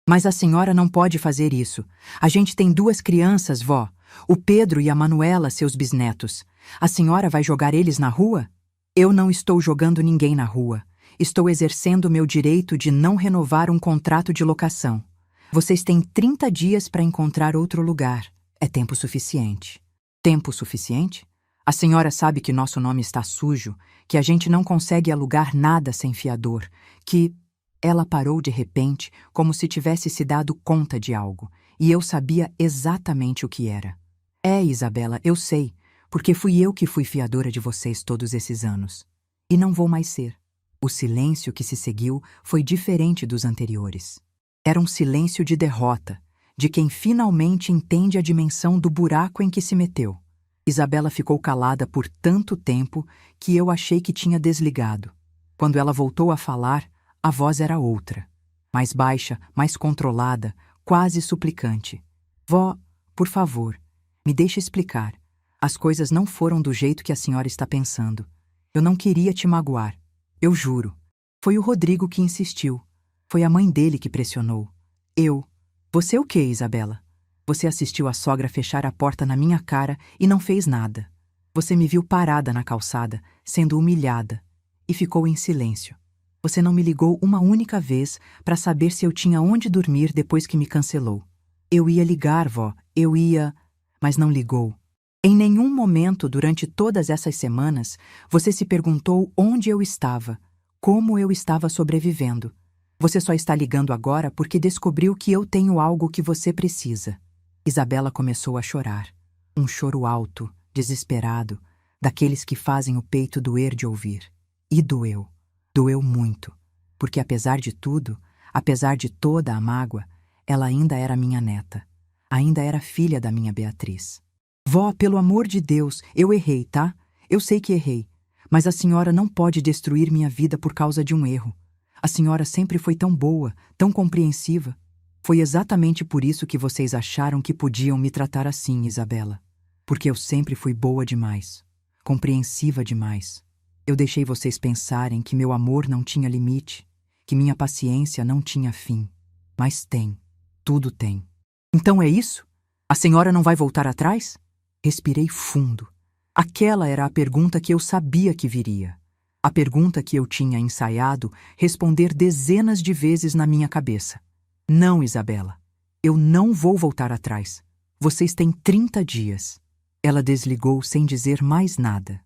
Mas a senhora não pode fazer isso. A gente tem 2 crianças, vó. O Pedro e a Manuela, seus bisnetos. A senhora vai jogar eles na rua? Eu não estou jogando ninguém na rua. Estou exercendo meu direito de não renovar um contrato de locação. Vocês têm 30 dias para encontrar outro lugar. É tempo suficiente. Tempo suficiente? A senhora sabe que nosso nome está sujo, que a gente não consegue alugar nada sem fiador, que... Ela parou de repente, como se tivesse se dado conta de algo, e eu sabia exatamente o que era. É, Isabela, eu sei, porque fui eu que fui fiadora de vocês todos esses anos. E não vou mais ser. O silêncio que se seguiu foi diferente dos anteriores. Era um silêncio de derrota, de quem finalmente entende a dimensão do buraco em que se meteu. Isabela ficou calada por tanto tempo que eu achei que tinha desligado. Quando ela voltou a falar, a voz era outra, mais baixa, mais controlada, quase suplicante. Vó, por favor, me deixe explicar. As coisas não foram do jeito que a senhora está pensando. Eu não queria te magoar. Eu juro. Foi o Rodrigo que insistiu. Foi a mãe dele que pressionou. Você o quê, Isabela? Você assistiu a sogra fechar a porta na minha cara e não fez nada. Você me viu parada na calçada, sendo humilhada, e ficou em silêncio. Você não me ligou uma única vez para saber se eu tinha onde dormir depois que me cancelou. Eu ia ligar, vó, mas não ligou. Em nenhum momento durante todas essas semanas você se perguntou onde eu estava, como eu estava sobrevivendo. Você só está ligando agora porque descobriu que eu tenho algo que você precisa. Isabela começou a chorar. Um choro alto, desesperado, daqueles que fazem o peito doer de ouvir. E doeu. Doeu muito, porque apesar de tudo, apesar de toda a mágoa, ela ainda era minha neta. Ainda era filha da minha Beatriz. Vó, pelo amor de Deus, eu errei, tá? Eu sei que errei, mas a senhora não pode destruir minha vida por causa de um erro. A senhora sempre foi tão boa, tão compreensiva. Foi exatamente por isso que vocês acharam que podiam me tratar assim, Isabela. Porque eu sempre fui boa demais, compreensiva demais. Eu deixei vocês pensarem que meu amor não tinha limite, que minha paciência não tinha fim. Mas tem, tudo tem. Então é isso? A senhora não vai voltar atrás? Respirei fundo. Aquela era a pergunta que eu sabia que viria. A pergunta que eu tinha ensaiado responder dezenas de vezes na minha cabeça. Não, Isabela. Eu não vou voltar atrás. Vocês têm 30 dias. Ela desligou sem dizer mais nada.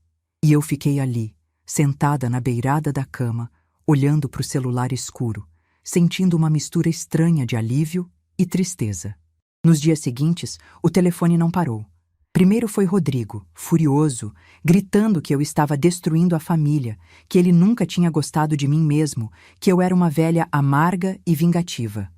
E eu fiquei ali, sentada na beirada da cama, olhando para o celular escuro, sentindo uma mistura estranha de alívio e tristeza. Nos dias seguintes, o telefone não parou. Primeiro foi Rodrigo, furioso, gritando que eu estava destruindo a família, que ele nunca tinha gostado de mim mesmo, que eu era uma velha amarga e vingativa.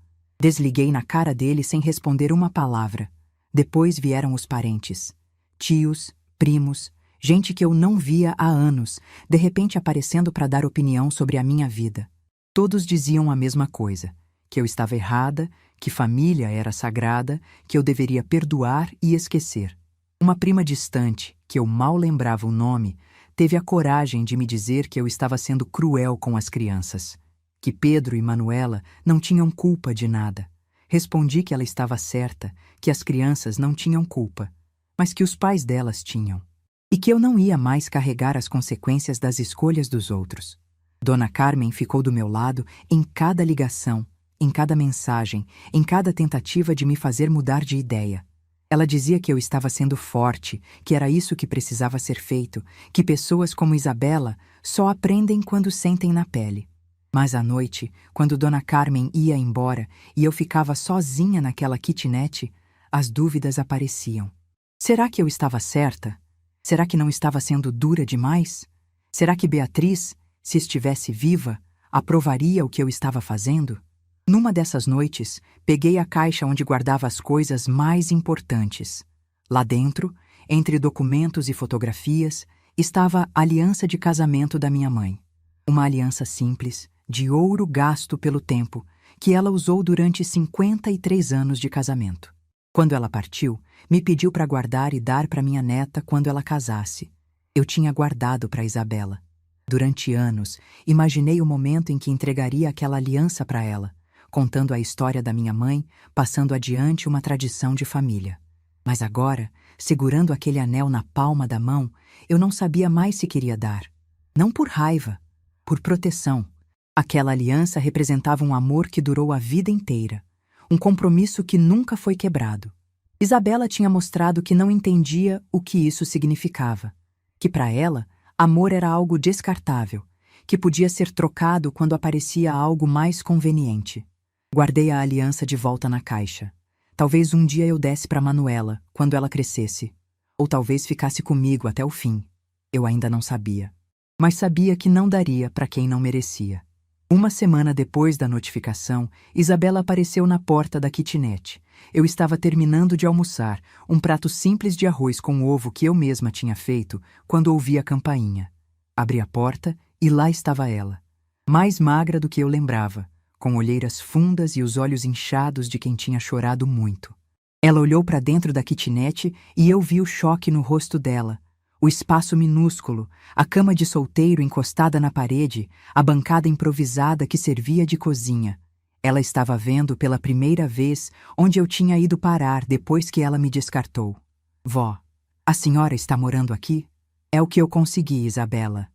Desliguei na cara dele sem responder uma palavra. Depois vieram os parentes. Tios, primos, gente que eu não via há anos, de repente aparecendo para dar opinião sobre a minha vida. Todos diziam a mesma coisa, que eu estava errada, que família era sagrada, que eu deveria perdoar e esquecer. Uma prima distante, que eu mal lembrava o nome, teve a coragem de me dizer que eu estava sendo cruel com as crianças, que Pedro e Manuela não tinham culpa de nada. Respondi que ela estava certa, que as crianças não tinham culpa, mas que os pais delas tinham, e que eu não ia mais carregar as consequências das escolhas dos outros. Dona Carmen ficou do meu lado em cada ligação, em cada mensagem, em cada tentativa de me fazer mudar de ideia. Ela dizia que eu estava sendo forte, que era isso que precisava ser feito, que pessoas como Isabela só aprendem quando sentem na pele. Mas à noite, quando Dona Carmen ia embora e eu ficava sozinha naquela kitnet, as dúvidas apareciam. Será que eu estava certa? Será que não estava sendo dura demais? Será que Beatriz, se estivesse viva, aprovaria o que eu estava fazendo? Numa dessas noites, peguei a caixa onde guardava as coisas mais importantes. Lá dentro, entre documentos e fotografias, estava a aliança de casamento da minha mãe. Uma aliança simples, de ouro gasto pelo tempo, que ela usou durante 53 anos de casamento. Quando ela partiu, me pediu para guardar e dar para minha neta quando ela casasse. Eu tinha guardado para Isabela. Durante anos, imaginei o momento em que entregaria aquela aliança para ela, contando a história da minha mãe, passando adiante uma tradição de família. Mas agora, segurando aquele anel na palma da mão, eu não sabia mais se queria dar. Não por raiva, por proteção. Aquela aliança representava um amor que durou a vida inteira, um compromisso que nunca foi quebrado. Isabela tinha mostrado que não entendia o que isso significava, que para ela, amor era algo descartável, que podia ser trocado quando aparecia algo mais conveniente. Guardei a aliança de volta na caixa. Talvez um dia eu desse para Manuela, quando ela crescesse. Ou talvez ficasse comigo até o fim. Eu ainda não sabia. Mas sabia que não daria para quem não merecia. Uma semana depois da notificação, Isabela apareceu na porta da kitnet. Eu estava terminando de almoçar, um prato simples de arroz com ovo que eu mesma tinha feito, quando ouvi a campainha. Abri a porta e lá estava ela. Mais magra do que eu lembrava, com olheiras fundas e os olhos inchados de quem tinha chorado muito. Ela olhou para dentro da kitnet e eu vi o choque no rosto dela. O espaço minúsculo, a cama de solteiro encostada na parede, a bancada improvisada que servia de cozinha. Ela estava vendo pela primeira vez onde eu tinha ido parar depois que ela me descartou. Vó, a senhora está morando aqui? É o que eu consegui, Isabela.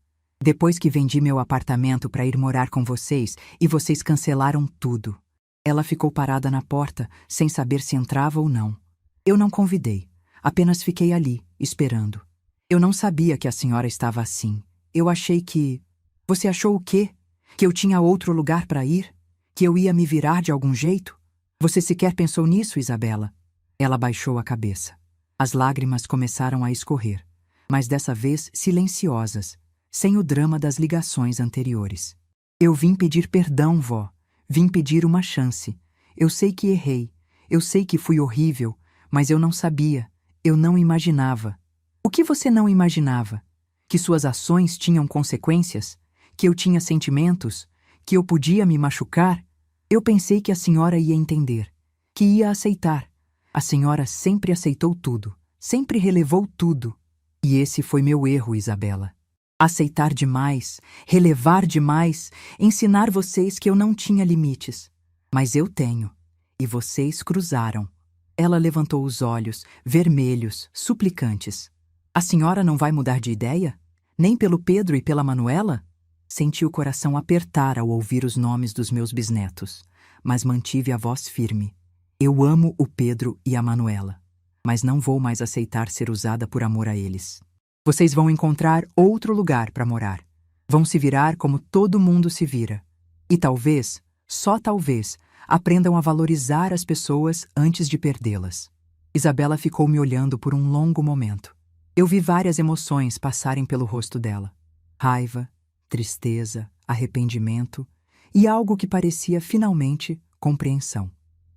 Depois que vendi meu apartamento para ir morar com vocês e vocês cancelaram tudo. Ela ficou parada na porta, sem saber se entrava ou não. Eu não convidei, apenas fiquei ali, esperando. Eu não sabia que a senhora estava assim. Eu achei que... Você achou o quê? Que eu tinha outro lugar para ir? Que eu ia me virar de algum jeito? Você sequer pensou nisso, Isabela? Ela baixou a cabeça. As lágrimas começaram a escorrer, mas dessa vez silenciosas, sem o drama das ligações anteriores. Eu vim pedir perdão, vó. Vim pedir uma chance. Eu sei que errei. Eu sei que fui horrível, mas eu não sabia. Eu não imaginava. O que você não imaginava? Que suas ações tinham consequências? Que eu tinha sentimentos? Que eu podia me machucar? Eu pensei que a senhora ia entender, que ia aceitar. A senhora sempre aceitou tudo, sempre relevou tudo. E esse foi meu erro, Isabela. Aceitar demais, relevar demais, ensinar vocês que eu não tinha limites. Mas eu tenho. E vocês cruzaram. Ela levantou os olhos, vermelhos, suplicantes. A senhora não vai mudar de ideia? Nem pelo Pedro e pela Manuela? Senti o coração apertar ao ouvir os nomes dos meus bisnetos, mas mantive a voz firme. Eu amo o Pedro e a Manuela, mas não vou mais aceitar ser usada por amor a eles. Vocês vão encontrar outro lugar para morar. Vão se virar como todo mundo se vira. E talvez, só talvez, aprendam a valorizar as pessoas antes de perdê-las. Isabela ficou me olhando por um longo momento. Eu vi várias emoções passarem pelo rosto dela. Raiva, tristeza, arrependimento e algo que parecia, finalmente, compreensão.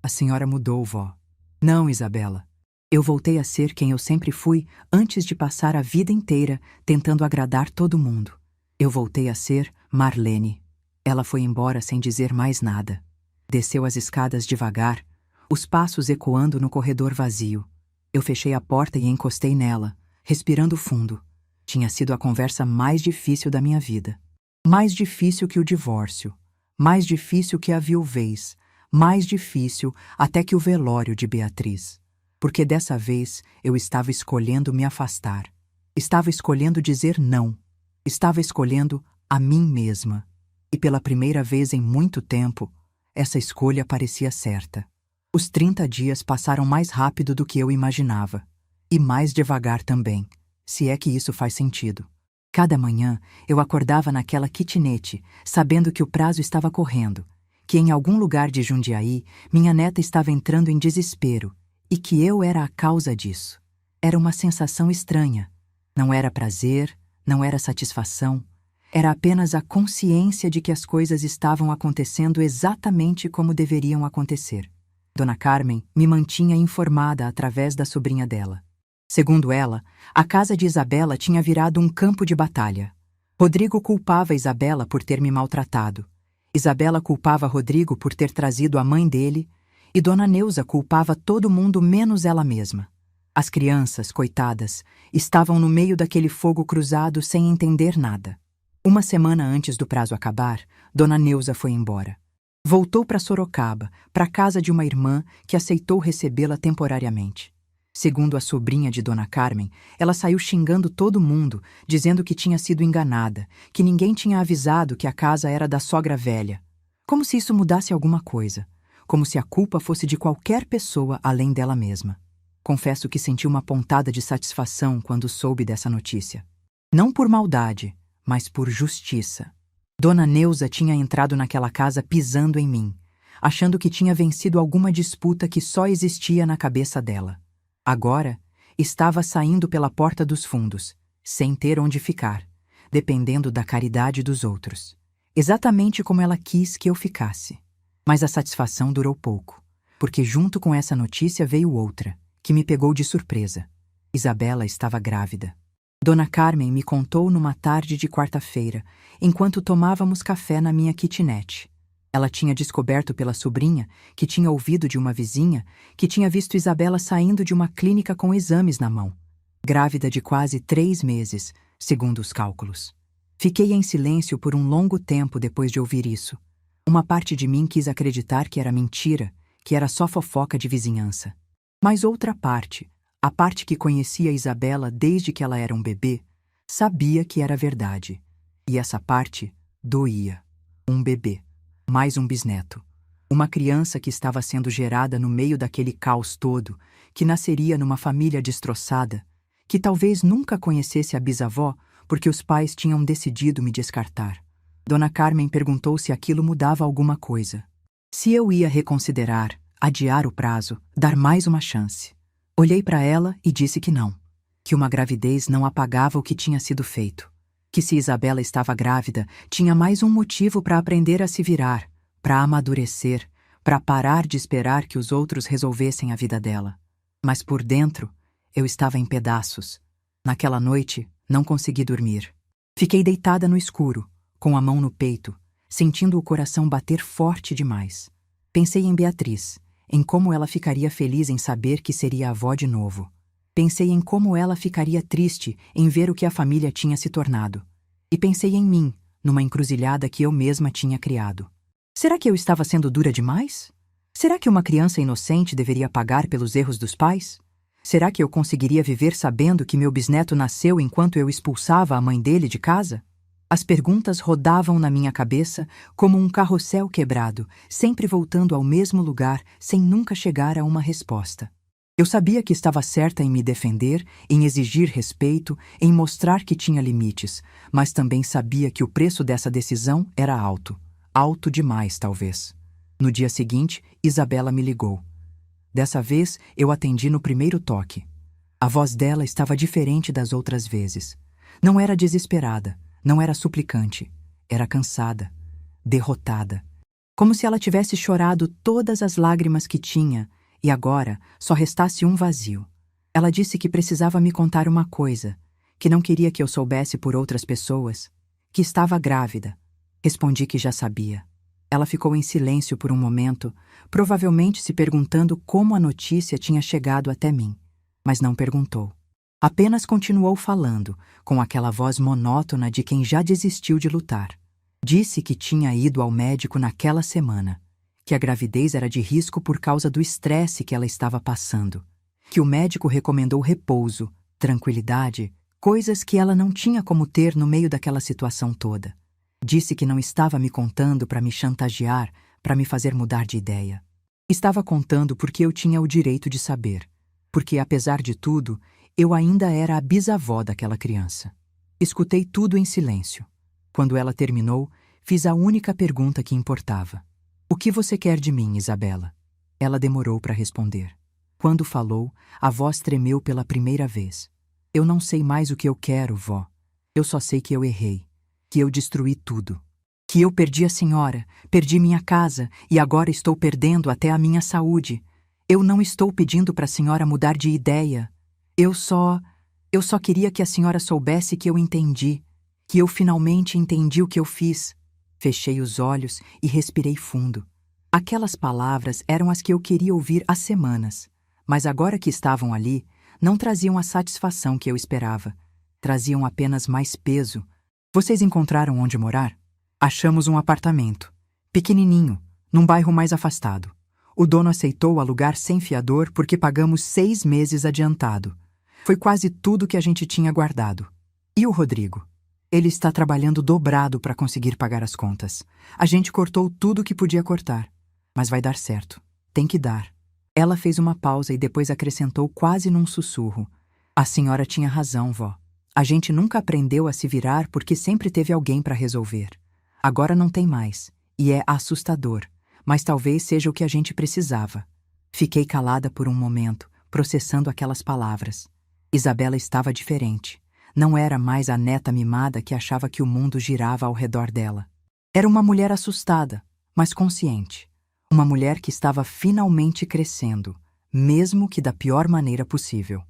A senhora mudou, vó. Não, Isabela. Eu voltei a ser quem eu sempre fui antes de passar a vida inteira tentando agradar todo mundo. Eu voltei a ser Marlene. Ela foi embora sem dizer mais nada. Desceu as escadas devagar, os passos ecoando no corredor vazio. Eu fechei a porta e encostei nela, respirando fundo. Tinha sido a conversa mais difícil da minha vida. Mais difícil que o divórcio. Mais difícil que a viuvez. Mais difícil até que o velório de Beatriz. Porque dessa vez eu estava escolhendo me afastar. Estava escolhendo dizer não. Estava escolhendo a mim mesma. E pela primeira vez em muito tempo, essa escolha parecia certa. Os 30 dias passaram mais rápido do que eu imaginava. E mais devagar também, se é que isso faz sentido. Cada manhã eu acordava naquela kitnet, sabendo que o prazo estava correndo, que em algum lugar de Jundiaí minha neta estava entrando em desespero e que eu era a causa disso. Era uma sensação estranha. Não era prazer, não era satisfação. Era apenas a consciência de que as coisas estavam acontecendo exatamente como deveriam acontecer. Dona Carmen me mantinha informada através da sobrinha dela. Segundo ela, a casa de Isabela tinha virado um campo de batalha. Rodrigo culpava Isabela por ter me maltratado. Isabela culpava Rodrigo por ter trazido a mãe dele e Dona Neuza culpava todo mundo menos ela mesma. As crianças, coitadas, estavam no meio daquele fogo cruzado sem entender nada. Uma semana antes do prazo acabar, Dona Neuza foi embora. Voltou para Sorocaba, para a casa de uma irmã que aceitou recebê-la temporariamente. Segundo a sobrinha de Dona Carmen, ela saiu xingando todo mundo, dizendo que tinha sido enganada, que ninguém tinha avisado que a casa era da sogra velha. Como se isso mudasse alguma coisa. Como se a culpa fosse de qualquer pessoa além dela mesma. Confesso que senti uma pontada de satisfação quando soube dessa notícia. Não por maldade, mas por justiça. Dona Neuza tinha entrado naquela casa pisando em mim, achando que tinha vencido alguma disputa que só existia na cabeça dela. Agora, estava saindo pela porta dos fundos, sem ter onde ficar, dependendo da caridade dos outros. Exatamente como ela quis que eu ficasse. Mas a satisfação durou pouco, porque junto com essa notícia veio outra, que me pegou de surpresa. Isabela estava grávida. Dona Carmen me contou numa tarde de quarta-feira, enquanto tomávamos café na minha kitnet. Ela tinha descoberto pela sobrinha, que tinha ouvido de uma vizinha, que tinha visto Isabela saindo de uma clínica com exames na mão. Grávida de quase 3 meses, segundo os cálculos. Fiquei em silêncio por um longo tempo depois de ouvir isso. Uma parte de mim quis acreditar que era mentira, que era só fofoca de vizinhança. Mas outra parte, a parte que conhecia Isabela desde que ela era um bebê, sabia que era verdade. E essa parte doía. Um bebê. Mais um bisneto. Uma criança que estava sendo gerada no meio daquele caos todo, que nasceria numa família destroçada, que talvez nunca conhecesse a bisavó porque os pais tinham decidido me descartar. Dona Carmen perguntou se aquilo mudava alguma coisa. Se eu ia reconsiderar, adiar o prazo, dar mais uma chance. Olhei para ela e disse que não. Que uma gravidez não apagava o que tinha sido feito. Que se Isabela estava grávida, tinha mais um motivo para aprender a se virar, para amadurecer, para parar de esperar que os outros resolvessem a vida dela. Mas por dentro, eu estava em pedaços. Naquela noite, não consegui dormir. Fiquei deitada no escuro, com a mão no peito, sentindo o coração bater forte demais. Pensei em Beatriz, em como ela ficaria feliz em saber que seria avó de novo. Pensei em como ela ficaria triste em ver o que a família tinha se tornado. E pensei em mim, numa encruzilhada que eu mesma tinha criado. Será que eu estava sendo dura demais? Será que uma criança inocente deveria pagar pelos erros dos pais? Será que eu conseguiria viver sabendo que meu bisneto nasceu enquanto eu expulsava a mãe dele de casa? As perguntas rodavam na minha cabeça como um carrossel quebrado, sempre voltando ao mesmo lugar sem nunca chegar a uma resposta. Eu sabia que estava certa em me defender, em exigir respeito, em mostrar que tinha limites, mas também sabia que o preço dessa decisão era alto. Alto demais, talvez. No dia seguinte, Isabela me ligou. Dessa vez, eu atendi no primeiro toque. A voz dela estava diferente das outras vezes. Não era desesperada, não era suplicante. Era cansada, derrotada. Como se ela tivesse chorado todas as lágrimas que tinha e agora só restasse um vazio. Ela disse que precisava me contar uma coisa, que não queria que eu soubesse por outras pessoas, que estava grávida. Respondi que já sabia. Ela ficou em silêncio por um momento, provavelmente se perguntando como a notícia tinha chegado até mim. Mas não perguntou. Apenas continuou falando, com aquela voz monótona de quem já desistiu de lutar. Disse que tinha ido ao médico naquela semana, que a gravidez era de risco por causa do estresse que ela estava passando, que o médico recomendou repouso, tranquilidade, coisas que ela não tinha como ter no meio daquela situação toda. Disse que não estava me contando para me chantagear, para me fazer mudar de ideia. Estava contando porque eu tinha o direito de saber, porque, apesar de tudo, eu ainda era a bisavó daquela criança. Escutei tudo em silêncio. Quando ela terminou, fiz a única pergunta que importava. O que você quer de mim, Isabela? Ela demorou para responder. Quando falou, a voz tremeu pela primeira vez. Eu não sei mais o que eu quero, vó. Eu só sei que eu errei, que eu destruí tudo. Que eu perdi a senhora, perdi minha casa e agora estou perdendo até a minha saúde. Eu não estou pedindo para a senhora mudar de ideia. Eu só queria que a senhora soubesse que eu entendi, que eu finalmente entendi o que eu fiz. Fechei os olhos e respirei fundo. Aquelas palavras eram as que eu queria ouvir há semanas, mas agora que estavam ali, não traziam a satisfação que eu esperava. Traziam apenas mais peso. Vocês encontraram onde morar? Achamos um apartamento, pequenininho, num bairro mais afastado. O dono aceitou alugar sem fiador porque pagamos 6 meses adiantado. Foi quase tudo que a gente tinha guardado. E o Rodrigo? Ele está trabalhando dobrado para conseguir pagar as contas. A gente cortou tudo que podia cortar. Mas vai dar certo. Tem que dar. Ela fez uma pausa e depois acrescentou quase num sussurro. A senhora tinha razão, vó. A gente nunca aprendeu a se virar porque sempre teve alguém para resolver. Agora não tem mais. E é assustador. Mas talvez seja o que a gente precisava. Fiquei calada por um momento, processando aquelas palavras. Isabela estava diferente. Não era mais a neta mimada que achava que o mundo girava ao redor dela. Era uma mulher assustada, mas consciente. Uma mulher que estava finalmente crescendo, mesmo que da pior maneira possível.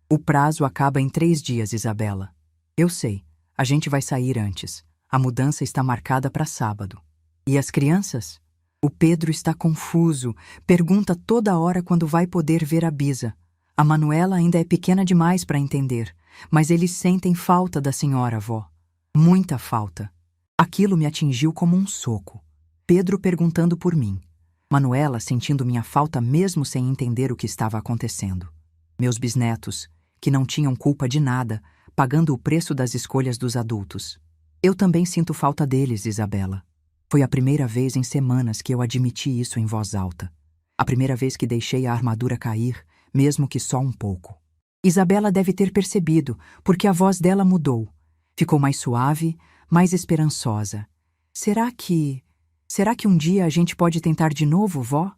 O prazo acaba em 3 dias, Isabela. Eu sei, a gente vai sair antes. A mudança está marcada para sábado. E as crianças? O Pedro está confuso, pergunta toda hora quando vai poder ver a Bisa. A Manuela ainda é pequena demais para entender, mas eles sentem falta da senhora, avó. Muita falta. Aquilo me atingiu como um soco. Pedro perguntando por mim. Manuela sentindo minha falta mesmo sem entender o que estava acontecendo. Meus bisnetos, que não tinham culpa de nada, pagando o preço das escolhas dos adultos. Eu também sinto falta deles, Isabela. Foi a primeira vez em semanas que eu admiti isso em voz alta. A primeira vez que deixei a armadura cair, mesmo que só um pouco. Isabela deve ter percebido, porque a voz dela mudou. Ficou mais suave, mais esperançosa. Será que um dia a gente pode tentar de novo, vó?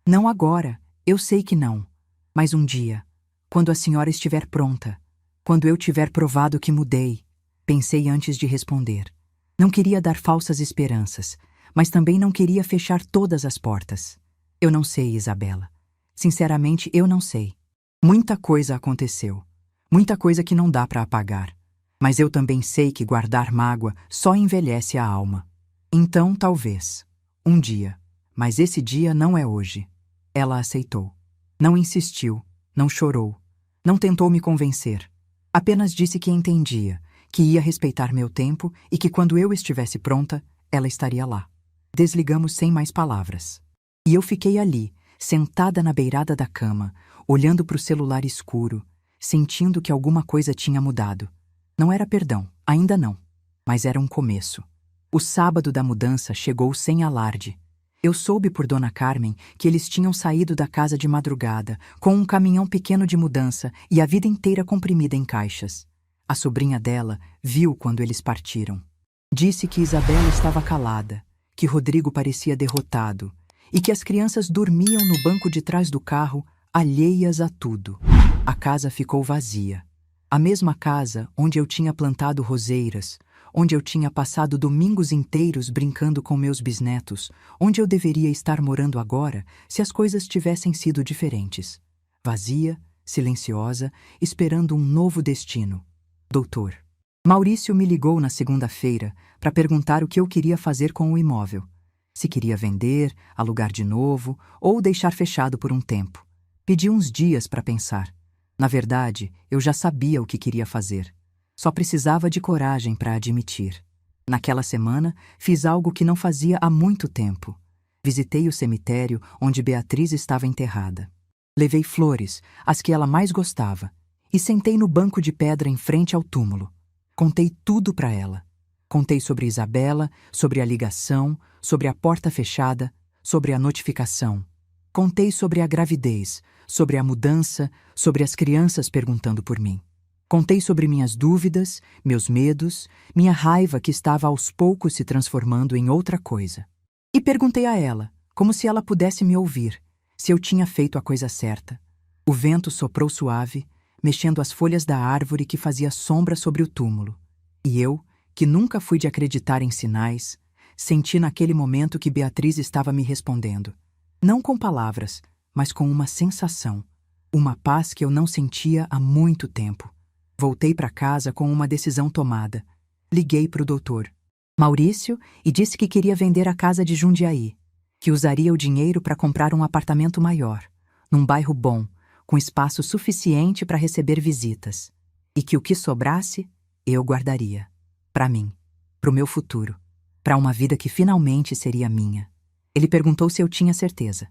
Não agora, eu sei que não. Mas um dia, quando a senhora estiver pronta, quando eu tiver provado que mudei, pensei antes de responder. Não queria dar falsas esperanças, mas também não queria fechar todas as portas. Eu não sei, Isabela. Sinceramente, eu não sei. Muita coisa aconteceu. Muita coisa que não dá para apagar. Mas eu também sei que guardar mágoa só envelhece a alma. Então, talvez. Um dia. Mas esse dia não é hoje. Ela aceitou. Não insistiu, não chorou, não tentou me convencer. Apenas disse que entendia, que ia respeitar meu tempo e que quando eu estivesse pronta, ela estaria lá. Desligamos sem mais palavras. E eu fiquei ali, sentada na beirada da cama, olhando para o celular escuro, sentindo que alguma coisa tinha mudado. Não era perdão, ainda não, mas era um começo. O sábado da mudança chegou sem alarde. Eu soube por Dona Carmen que eles tinham saído da casa de madrugada, com um caminhão pequeno de mudança e a vida inteira comprimida em caixas. A sobrinha dela viu quando eles partiram. Disse que Isabela estava calada, que Rodrigo parecia derrotado e que as crianças dormiam no banco de trás do carro, alheias a tudo. A casa ficou vazia. A mesma casa onde eu tinha plantado roseiras, onde eu tinha passado domingos inteiros brincando com meus bisnetos, onde eu deveria estar morando agora se as coisas tivessem sido diferentes. Vazia, silenciosa, esperando um novo destino. Doutor. Maurício me ligou na segunda-feira para perguntar o que eu queria fazer com o imóvel. Se queria vender, alugar de novo ou deixar fechado por um tempo. Pedi uns dias para pensar. Na verdade, eu já sabia o que queria fazer. Só precisava de coragem para admitir. Naquela semana, fiz algo que não fazia há muito tempo. Visitei o cemitério onde Beatriz estava enterrada. Levei flores, as que ela mais gostava, e sentei no banco de pedra em frente ao túmulo. Contei tudo para ela. Contei sobre Isabela, sobre a ligação, sobre a porta fechada, sobre a notificação. Contei sobre a gravidez, sobre a mudança, sobre as crianças perguntando por mim. Contei sobre minhas dúvidas, meus medos, minha raiva que estava aos poucos se transformando em outra coisa. E perguntei a ela, como se ela pudesse me ouvir, se eu tinha feito a coisa certa. O vento soprou suave, mexendo as folhas da árvore que fazia sombra sobre o túmulo. E eu, que nunca fui de acreditar em sinais, senti naquele momento que Beatriz estava me respondendo. Não com palavras, mas com uma sensação. Uma paz que eu não sentia há muito tempo. Voltei para casa com uma decisão tomada. Liguei para o doutor Maurício e disse que queria vender a casa de Jundiaí, que usaria o dinheiro para comprar um apartamento maior, num bairro bom, com espaço suficiente para receber visitas, e que o que sobrasse, eu guardaria. Para mim, para o meu futuro, para uma vida que finalmente seria minha. Ele perguntou se eu tinha certeza.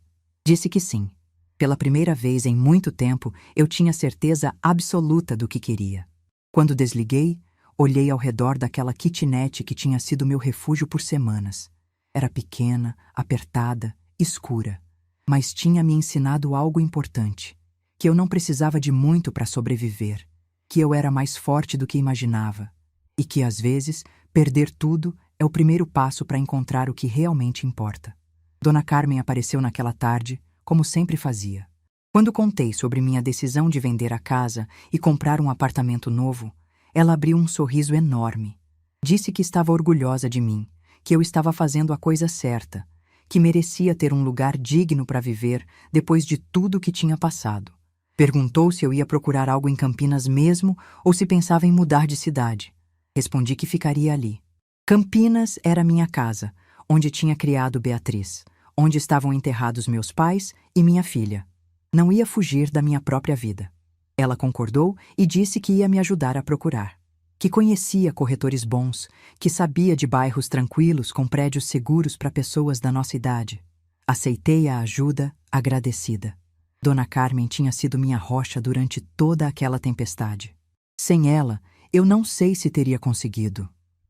Disse que sim. Pela primeira vez em muito tempo, eu tinha certeza absoluta do que queria. Quando desliguei, olhei ao redor daquela kitnet que tinha sido meu refúgio por semanas. Era pequena, apertada, escura, mas tinha me ensinado algo importante, que eu não precisava de muito para sobreviver, que eu era mais forte do que imaginava, e que, às vezes, perder tudo é o primeiro passo para encontrar o que realmente importa. Dona Carmen apareceu naquela tarde, como sempre fazia. Quando contei sobre minha decisão de vender a casa e comprar um apartamento novo, ela abriu um sorriso enorme. Disse que estava orgulhosa de mim, que eu estava fazendo a coisa certa, que merecia ter um lugar digno para viver depois de tudo que tinha passado. Perguntou se eu ia procurar algo em Campinas mesmo ou se pensava em mudar de cidade. Respondi que ficaria ali. Campinas era minha casa, onde tinha criado Beatriz, onde estavam enterrados meus pais e minha filha. Não ia fugir da minha própria vida. Ela concordou e disse que ia me ajudar a procurar. Que conhecia corretores bons, que sabia de bairros tranquilos com prédios seguros para pessoas da nossa idade. Aceitei a ajuda, agradecida. Dona Carmen tinha sido minha rocha durante toda aquela tempestade. Sem ela, eu não sei se teria conseguido.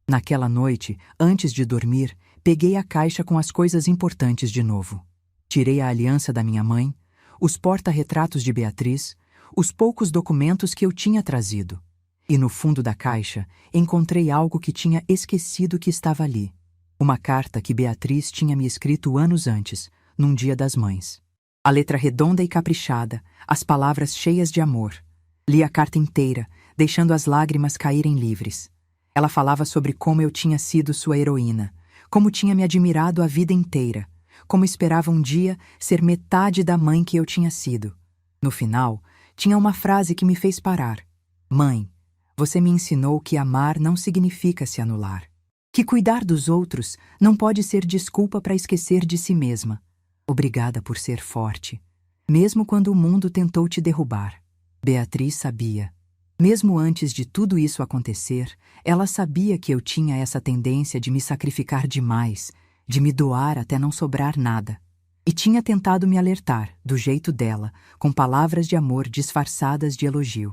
Naquela noite, antes de dormir, peguei a caixa com as coisas importantes de novo. Tirei a aliança da minha mãe, os porta-retratos de Beatriz, os poucos documentos que eu tinha trazido. E no fundo da caixa, encontrei algo que tinha esquecido que estava ali. Uma carta que Beatriz tinha me escrito anos antes, num Dia das Mães. A letra redonda e caprichada, as palavras cheias de amor. Li a carta inteira, deixando as lágrimas caírem livres. Ela falava sobre como eu tinha sido sua heroína, como tinha me admirado a vida inteira, como esperava um dia ser metade da mãe que eu tinha sido. No final, tinha uma frase que me fez parar. Mãe, você me ensinou que amar não significa se anular. Que cuidar dos outros não pode ser desculpa para esquecer de si mesma. Obrigada por ser forte, mesmo quando o mundo tentou te derrubar. Beatriz sabia. Mesmo antes de tudo isso acontecer, ela sabia que eu tinha essa tendência de me sacrificar demais, de me doar até não sobrar nada. E tinha tentado me alertar, do jeito dela, com palavras de amor disfarçadas de elogio.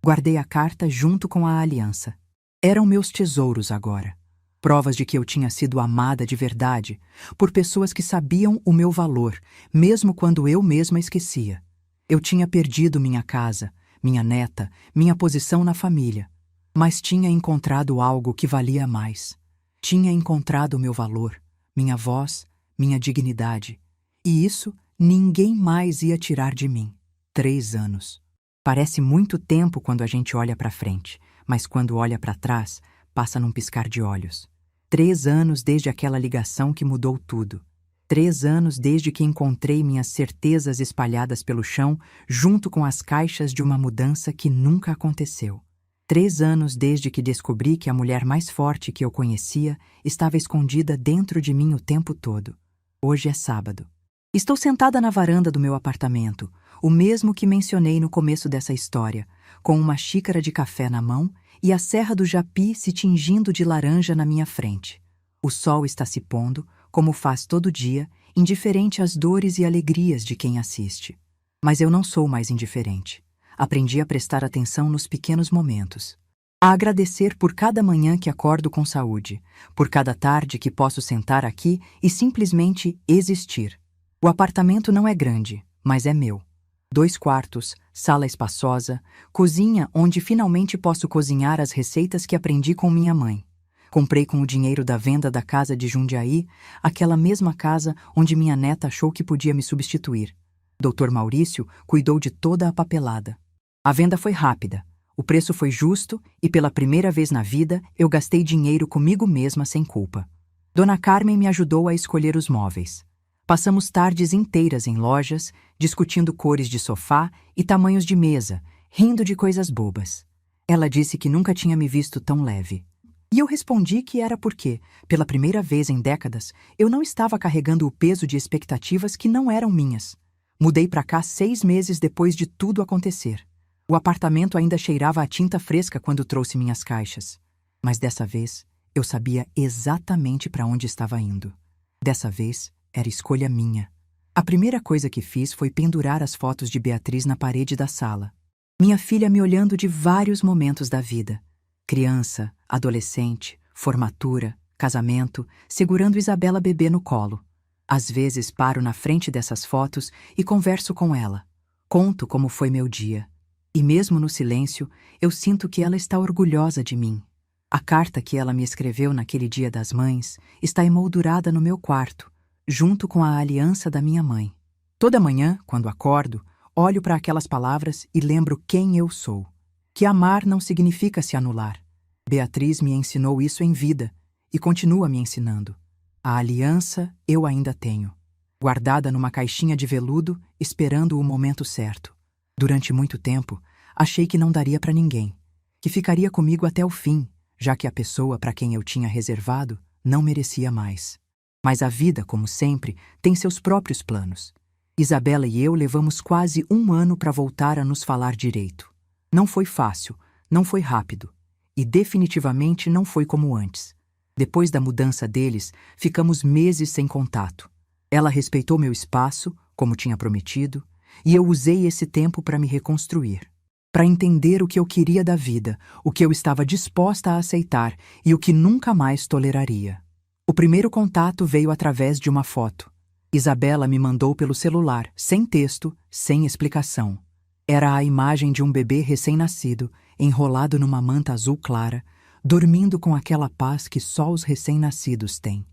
Guardei a carta junto com a aliança. Eram meus tesouros agora. Provas de que eu tinha sido amada de verdade, por pessoas que sabiam o meu valor, mesmo quando eu mesma esquecia. Eu tinha perdido minha casa, minha neta, minha posição na família, mas tinha encontrado algo que valia mais. Tinha encontrado o meu valor, minha voz, minha dignidade. E isso ninguém mais ia tirar de mim. 3 anos. Parece muito tempo quando a gente olha para frente, mas quando olha para trás, passa num piscar de olhos. 3 anos desde aquela ligação que mudou tudo. 3 anos desde que encontrei minhas certezas espalhadas pelo chão, junto com as caixas de uma mudança que nunca aconteceu. 3 anos desde que descobri que a mulher mais forte que eu conhecia estava escondida dentro de mim o tempo todo. Hoje é sábado. Estou sentada na varanda do meu apartamento, o mesmo que mencionei no começo dessa história, com uma xícara de café na mão e a Serra do Japi se tingindo de laranja na minha frente. O sol está se pondo, como faz todo dia, indiferente às dores e alegrias de quem assiste. Mas eu não sou mais indiferente. Aprendi a prestar atenção nos pequenos momentos. A agradecer por cada manhã que acordo com saúde, por cada tarde que posso sentar aqui e simplesmente existir. O apartamento não é grande, mas é meu. 2 quartos, sala espaçosa, cozinha onde finalmente posso cozinhar as receitas que aprendi com minha mãe. Comprei com o dinheiro da venda da casa de Jundiaí, aquela mesma casa onde minha neta achou que podia me substituir. Dr. Maurício cuidou de toda a papelada. A venda foi rápida, o preço foi justo e pela primeira vez na vida eu gastei dinheiro comigo mesma sem culpa. Dona Carmen me ajudou a escolher os móveis. Passamos tardes inteiras em lojas, discutindo cores de sofá e tamanhos de mesa, rindo de coisas bobas. Ela disse que nunca tinha me visto tão leve. E eu respondi que era porque, pela primeira vez em décadas, eu não estava carregando o peso de expectativas que não eram minhas. Mudei para cá 6 meses depois de tudo acontecer. O apartamento ainda cheirava a tinta fresca quando trouxe minhas caixas. Mas dessa vez, eu sabia exatamente para onde estava indo. Dessa vez, era escolha minha. A primeira coisa que fiz foi pendurar as fotos de Beatriz na parede da sala. Minha filha me olhando de vários momentos da vida. Criança, adolescente, formatura, casamento, segurando Isabela bebê no colo. Às vezes paro na frente dessas fotos e converso com ela. Conto como foi meu dia. E mesmo no silêncio, eu sinto que ela está orgulhosa de mim. A carta que ela me escreveu naquele Dia das Mães está emoldurada no meu quarto, junto com a aliança da minha mãe. Toda manhã, quando acordo, olho para aquelas palavras e lembro quem eu sou. Que amar não significa se anular. Beatriz me ensinou isso em vida e continua me ensinando. A aliança eu ainda tenho, guardada numa caixinha de veludo, esperando o momento certo. Durante muito tempo, achei que não daria para ninguém, que ficaria comigo até o fim, já que a pessoa para quem eu tinha reservado não merecia mais. Mas a vida, como sempre, tem seus próprios planos. Isabela e eu levamos quase 1 ano para voltar a nos falar direito. Não foi fácil, não foi rápido. E definitivamente não foi como antes. Depois da mudança deles, ficamos meses sem contato. Ela respeitou meu espaço, como tinha prometido, e eu usei esse tempo para me reconstruir. Para entender o que eu queria da vida, o que eu estava disposta a aceitar e o que nunca mais toleraria. O primeiro contato veio através de uma foto. Isabela me mandou pelo celular, sem texto, sem explicação. Era a imagem de um bebê recém-nascido, enrolado numa manta azul clara, dormindo com aquela paz que só os recém-nascidos têm.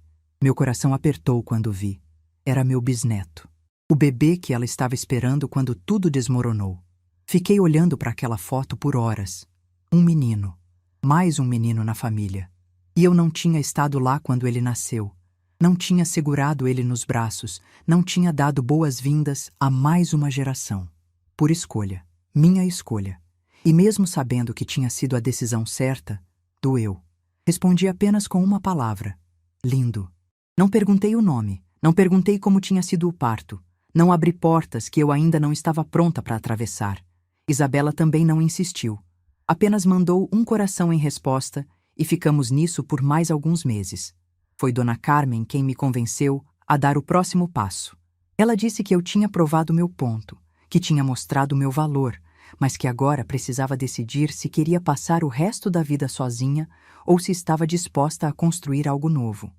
Meu coração apertou quando vi. Era meu bisneto. O bebê que ela estava esperando quando tudo desmoronou. Fiquei olhando para aquela foto por horas. Um menino. Mais um menino na família. E eu não tinha estado lá quando ele nasceu. Não tinha segurado ele nos braços. Não tinha dado boas-vindas a mais uma geração. Por escolha. Minha escolha. E mesmo sabendo que tinha sido a decisão certa, doeu. Respondi apenas com uma palavra. Lindo. Não perguntei o nome, Não perguntei como tinha sido o parto. Não abri portas que eu ainda não estava pronta para atravessar. Isabela também não insistiu. Apenas mandou um coração em resposta e ficamos nisso por mais alguns meses. Foi Dona Carmen quem me convenceu a dar o próximo passo. Ela disse que eu tinha provado meu ponto, que tinha mostrado meu valor, mas que agora precisava decidir se queria passar o resto da vida sozinha ou se estava disposta a construir algo novo.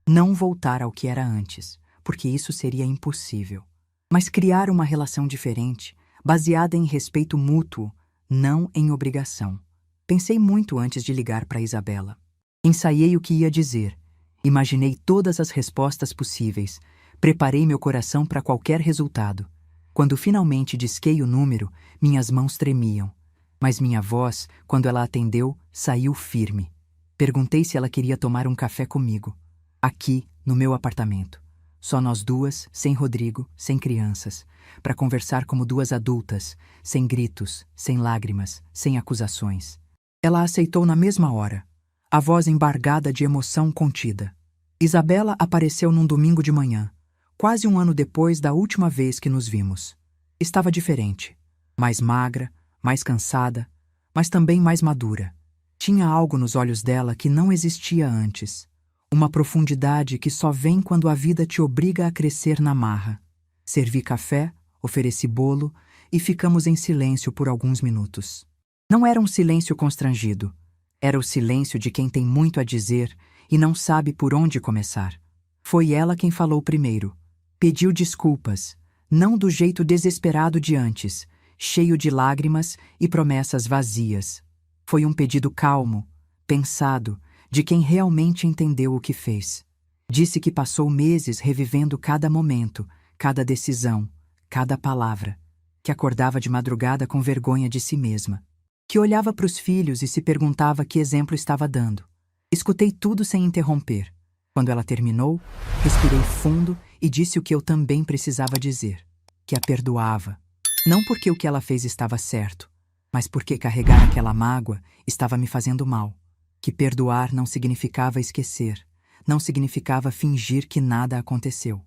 Não voltar ao que era antes, porque isso seria impossível. Mas criar uma relação diferente, baseada em respeito mútuo, não em obrigação. Pensei muito antes de ligar para Isabela. Ensaiei o que ia dizer. Imaginei todas as respostas possíveis. Preparei meu coração para qualquer resultado. Quando finalmente disquei o número, minhas mãos tremiam. Mas minha voz, quando ela atendeu, saiu firme. Perguntei se ela queria tomar um café comigo. Aqui, no meu apartamento. Só nós duas, sem Rodrigo, sem crianças. Para conversar como duas adultas, sem gritos, sem lágrimas, sem acusações. Ela aceitou na mesma hora, a voz embargada de emoção contida. Isabela apareceu num domingo de manhã, quase um ano depois da última vez que nos vimos. Estava diferente, mais magra, mais cansada, mas também mais madura. Tinha algo nos olhos dela que não existia antes. Uma profundidade que só vem quando a vida te obriga a crescer na marra. Servi café, ofereci bolo e ficamos em silêncio por alguns minutos. Não era um silêncio constrangido. Era o silêncio de quem tem muito a dizer e não sabe por onde começar. Foi ela quem falou primeiro. Pediu desculpas, não do jeito desesperado de antes, cheio de lágrimas e promessas vazias. Foi um pedido calmo, pensado, de quem realmente entendeu o que fez. Disse que passou meses revivendo cada momento, cada decisão, cada palavra, que acordava de madrugada com vergonha de si mesma, que olhava para os filhos e se perguntava que exemplo estava dando. Escutei tudo sem interromper. Quando ela terminou, respirei fundo e disse o que eu também precisava dizer, que a perdoava. Não porque o que ela fez estava certo, mas porque carregar aquela mágoa estava me fazendo mal. Que perdoar não significava esquecer, não significava fingir que nada aconteceu.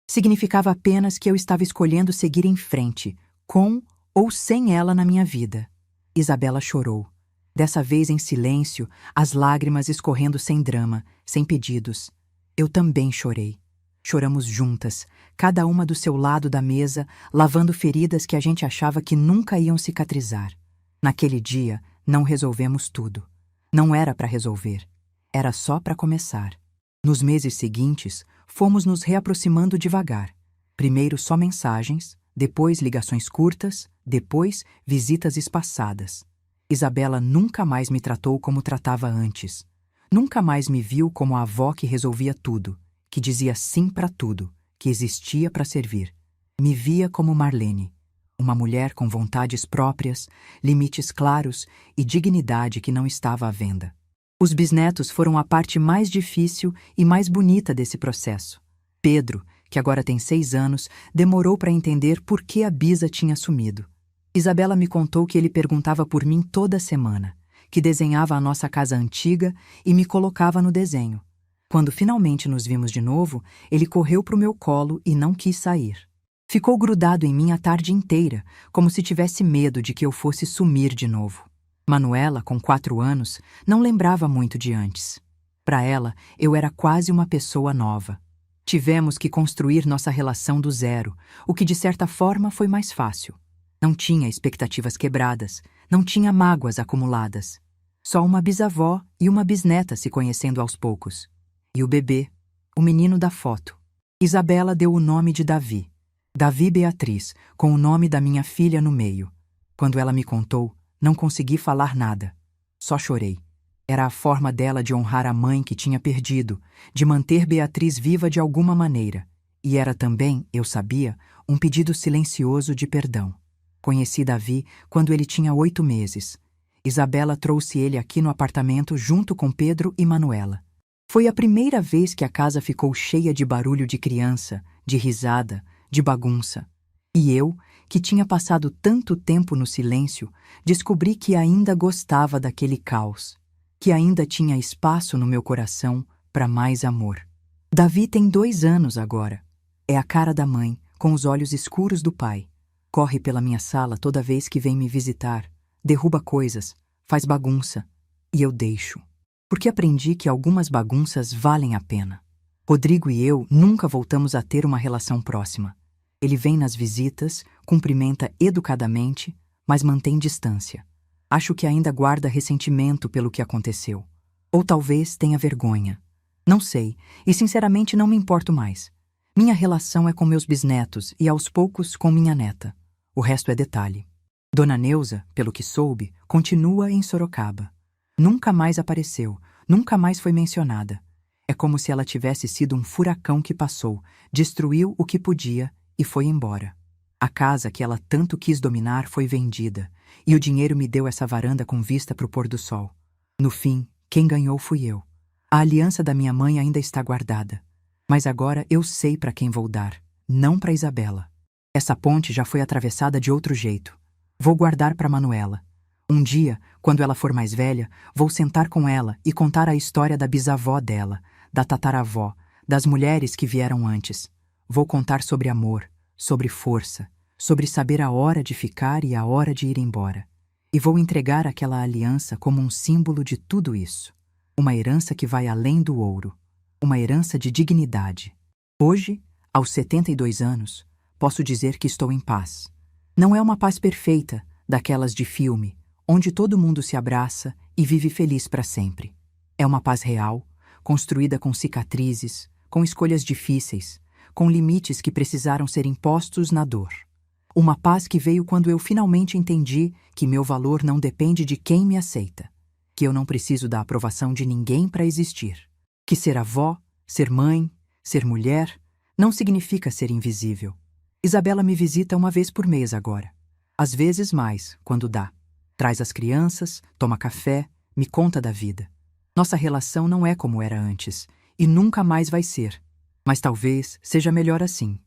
Significava apenas que eu estava escolhendo seguir em frente, com ou sem ela na minha vida. Isabela chorou. Dessa vez em silêncio, as lágrimas escorrendo sem drama, sem pedidos. Eu também chorei. Choramos juntas, cada uma do seu lado da mesa, lavando feridas que a gente achava que nunca iam cicatrizar. Naquele dia, não resolvemos tudo. Não era para resolver. Era só para começar. Nos meses seguintes, fomos nos reaproximando devagar. Primeiro só mensagens, depois ligações curtas, depois visitas espaçadas. Isabela nunca mais me tratou como tratava antes. Nunca mais me viu como a avó que resolvia tudo, que dizia sim para tudo, que existia para servir. Me via como Marlene, uma mulher com vontades próprias, limites claros e dignidade que não estava à venda. Os bisnetos foram a parte mais difícil e mais bonita desse processo. Pedro, que agora tem 6 anos, demorou para entender por que a Bisa tinha sumido. Isabela me contou que ele perguntava por mim toda semana, que desenhava a nossa casa antiga e me colocava no desenho. Quando finalmente nos vimos de novo, ele correu para o meu colo e não quis sair. Ficou grudado em mim a tarde inteira, como se tivesse medo de que eu fosse sumir de novo. Manuela, com 4 anos, não lembrava muito de antes. Para ela, eu era quase uma pessoa nova. Tivemos que construir nossa relação do zero, o que de certa forma foi mais fácil. Não tinha expectativas quebradas, não tinha mágoas acumuladas. Só uma bisavó e uma bisneta se conhecendo aos poucos. E o bebê, o menino da foto. Isabela deu o nome de Davi. Davi Beatriz, com o nome da minha filha no meio. Quando ela me contou, não consegui falar nada. Só chorei. Era a forma dela de honrar a mãe que tinha perdido, de manter Beatriz viva de alguma maneira. E era também, eu sabia, um pedido silencioso de perdão. Conheci Davi quando ele tinha 8 meses. Isabela trouxe ele aqui no apartamento junto com Pedro e Manuela. Foi a primeira vez que a casa ficou cheia de barulho de criança, de risada, de bagunça. E eu, que tinha passado tanto tempo no silêncio, descobri que ainda gostava daquele caos, que ainda tinha espaço no meu coração para mais amor. Davi tem 2 anos agora, É a cara da mãe, com os olhos escuros do pai. Corre pela minha sala toda vez que vem me visitar, derruba coisas, faz bagunça, e eu deixo. Porque aprendi que algumas bagunças valem a pena. Rodrigo e eu nunca voltamos a ter uma relação próxima. Ele vem nas visitas, cumprimenta educadamente, mas mantém distância. Acho que ainda guarda ressentimento pelo que aconteceu. Ou talvez tenha vergonha. Não sei, e sinceramente não me importo mais. Minha relação é com meus bisnetos e aos poucos com minha neta. O resto é detalhe. Dona Neuza, pelo que soube, continua em Sorocaba. Nunca mais apareceu, nunca mais foi mencionada. É como se ela tivesse sido um furacão que passou, destruiu o que podia e foi embora. A casa que ela tanto quis dominar foi vendida, e o dinheiro me deu essa varanda com vista para o pôr do sol. No fim, quem ganhou fui eu. A aliança da minha mãe ainda está guardada. Mas agora eu sei para quem vou dar, não para Isabela. Essa ponte já foi atravessada de outro jeito. Vou guardar para Manuela. Um dia, quando ela for mais velha, vou sentar com ela e contar a história da bisavó dela, da tataravó, das mulheres que vieram antes. Vou contar sobre amor, sobre força, sobre saber a hora de ficar e a hora de ir embora. E vou entregar aquela aliança como um símbolo de tudo isso. Uma herança que vai além do ouro. Uma herança de dignidade. Hoje, aos 72 anos, posso dizer que estou em paz. Não é uma paz perfeita, daquelas de filme, onde todo mundo se abraça e vive feliz para sempre. É uma paz real, construída com cicatrizes, com escolhas difíceis, com limites que precisaram ser impostos na dor. Uma paz que veio quando eu finalmente entendi que meu valor não depende de quem me aceita, que eu não preciso da aprovação de ninguém para existir, que ser avó, ser mãe, ser mulher, não significa ser invisível. Isabela me visita uma vez por mês agora. Às vezes mais, quando dá. Traz as crianças, toma café, me conta da vida. Nossa relação não é como era antes, e nunca mais vai ser. Mas talvez seja melhor assim.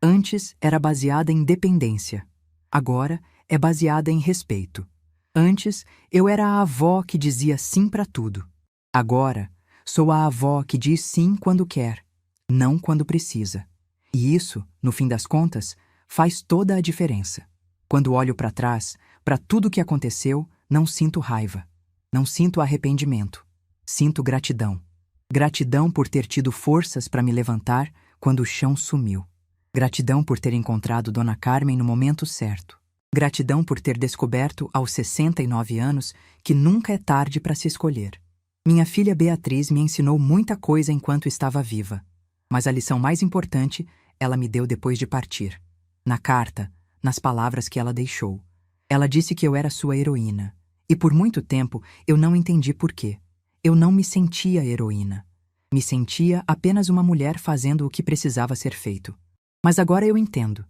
Antes era baseada em dependência. Agora é baseada em respeito. Antes eu era a avó que dizia sim para tudo. Agora sou a avó que diz sim quando quer, não quando precisa. E isso, no fim das contas, faz toda a diferença. Quando olho para trás, para tudo que aconteceu, não sinto raiva. Não sinto arrependimento. Sinto gratidão. Gratidão por ter tido forças para me levantar quando o chão sumiu. Gratidão por ter encontrado Dona Carmen no momento certo. Gratidão por ter descoberto, aos 69 anos, que nunca é tarde para se escolher. Minha filha Beatriz me ensinou muita coisa enquanto estava viva. Mas a lição mais importante ela me deu depois de partir. Na carta, nas palavras que ela deixou. Ela disse que eu era sua heroína. E por muito tempo eu não entendi por quê. Eu não me sentia heroína. Me sentia apenas uma mulher fazendo o que precisava ser feito. Mas agora eu entendo.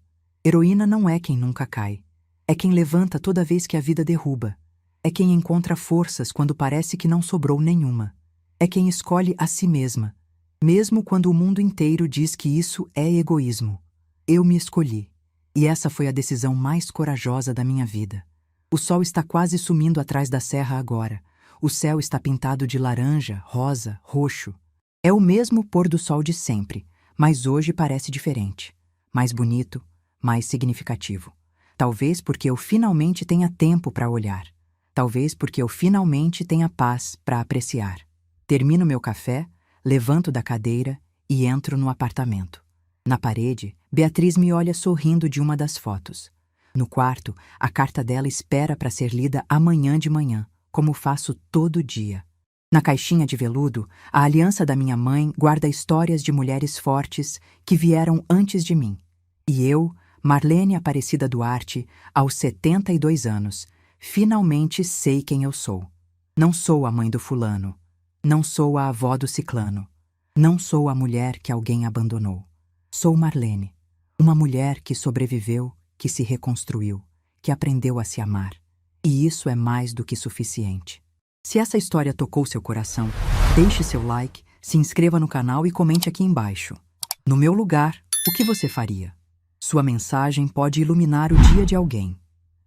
Heroína não é quem nunca cai. É quem levanta toda vez que a vida derruba. É quem encontra forças quando parece que não sobrou nenhuma. É quem escolhe a si mesma. Mesmo quando o mundo inteiro diz que isso é egoísmo. Eu me escolhi. E essa foi a decisão mais corajosa da minha vida. O sol está quase sumindo atrás da serra agora. O céu está pintado de laranja, rosa, roxo. É o mesmo pôr do sol de sempre, mas hoje parece diferente. Mais bonito, mais significativo. Talvez porque eu finalmente tenha tempo para olhar. Talvez porque eu finalmente tenha paz para apreciar. Termino meu café, levanto da cadeira e entro no apartamento. Na parede, Beatriz me olha sorrindo de uma das fotos. No quarto, a carta dela espera para ser lida amanhã de manhã, como faço todo dia. Na caixinha de veludo, a aliança da minha mãe guarda histórias de mulheres fortes que vieram antes de mim. E eu, Marlene Aparecida Duarte, aos 72 anos, finalmente sei quem eu sou. Não sou a mãe do fulano. Não sou a avó do ciclano. Não sou a mulher que alguém abandonou. Sou Marlene, uma mulher que sobreviveu, que se reconstruiu, que aprendeu a se amar. E isso é mais do que suficiente. Se essa história tocou seu coração, deixe seu like, se inscreva no canal e comente aqui embaixo. No meu lugar, o que você faria? Sua mensagem pode iluminar o dia de alguém.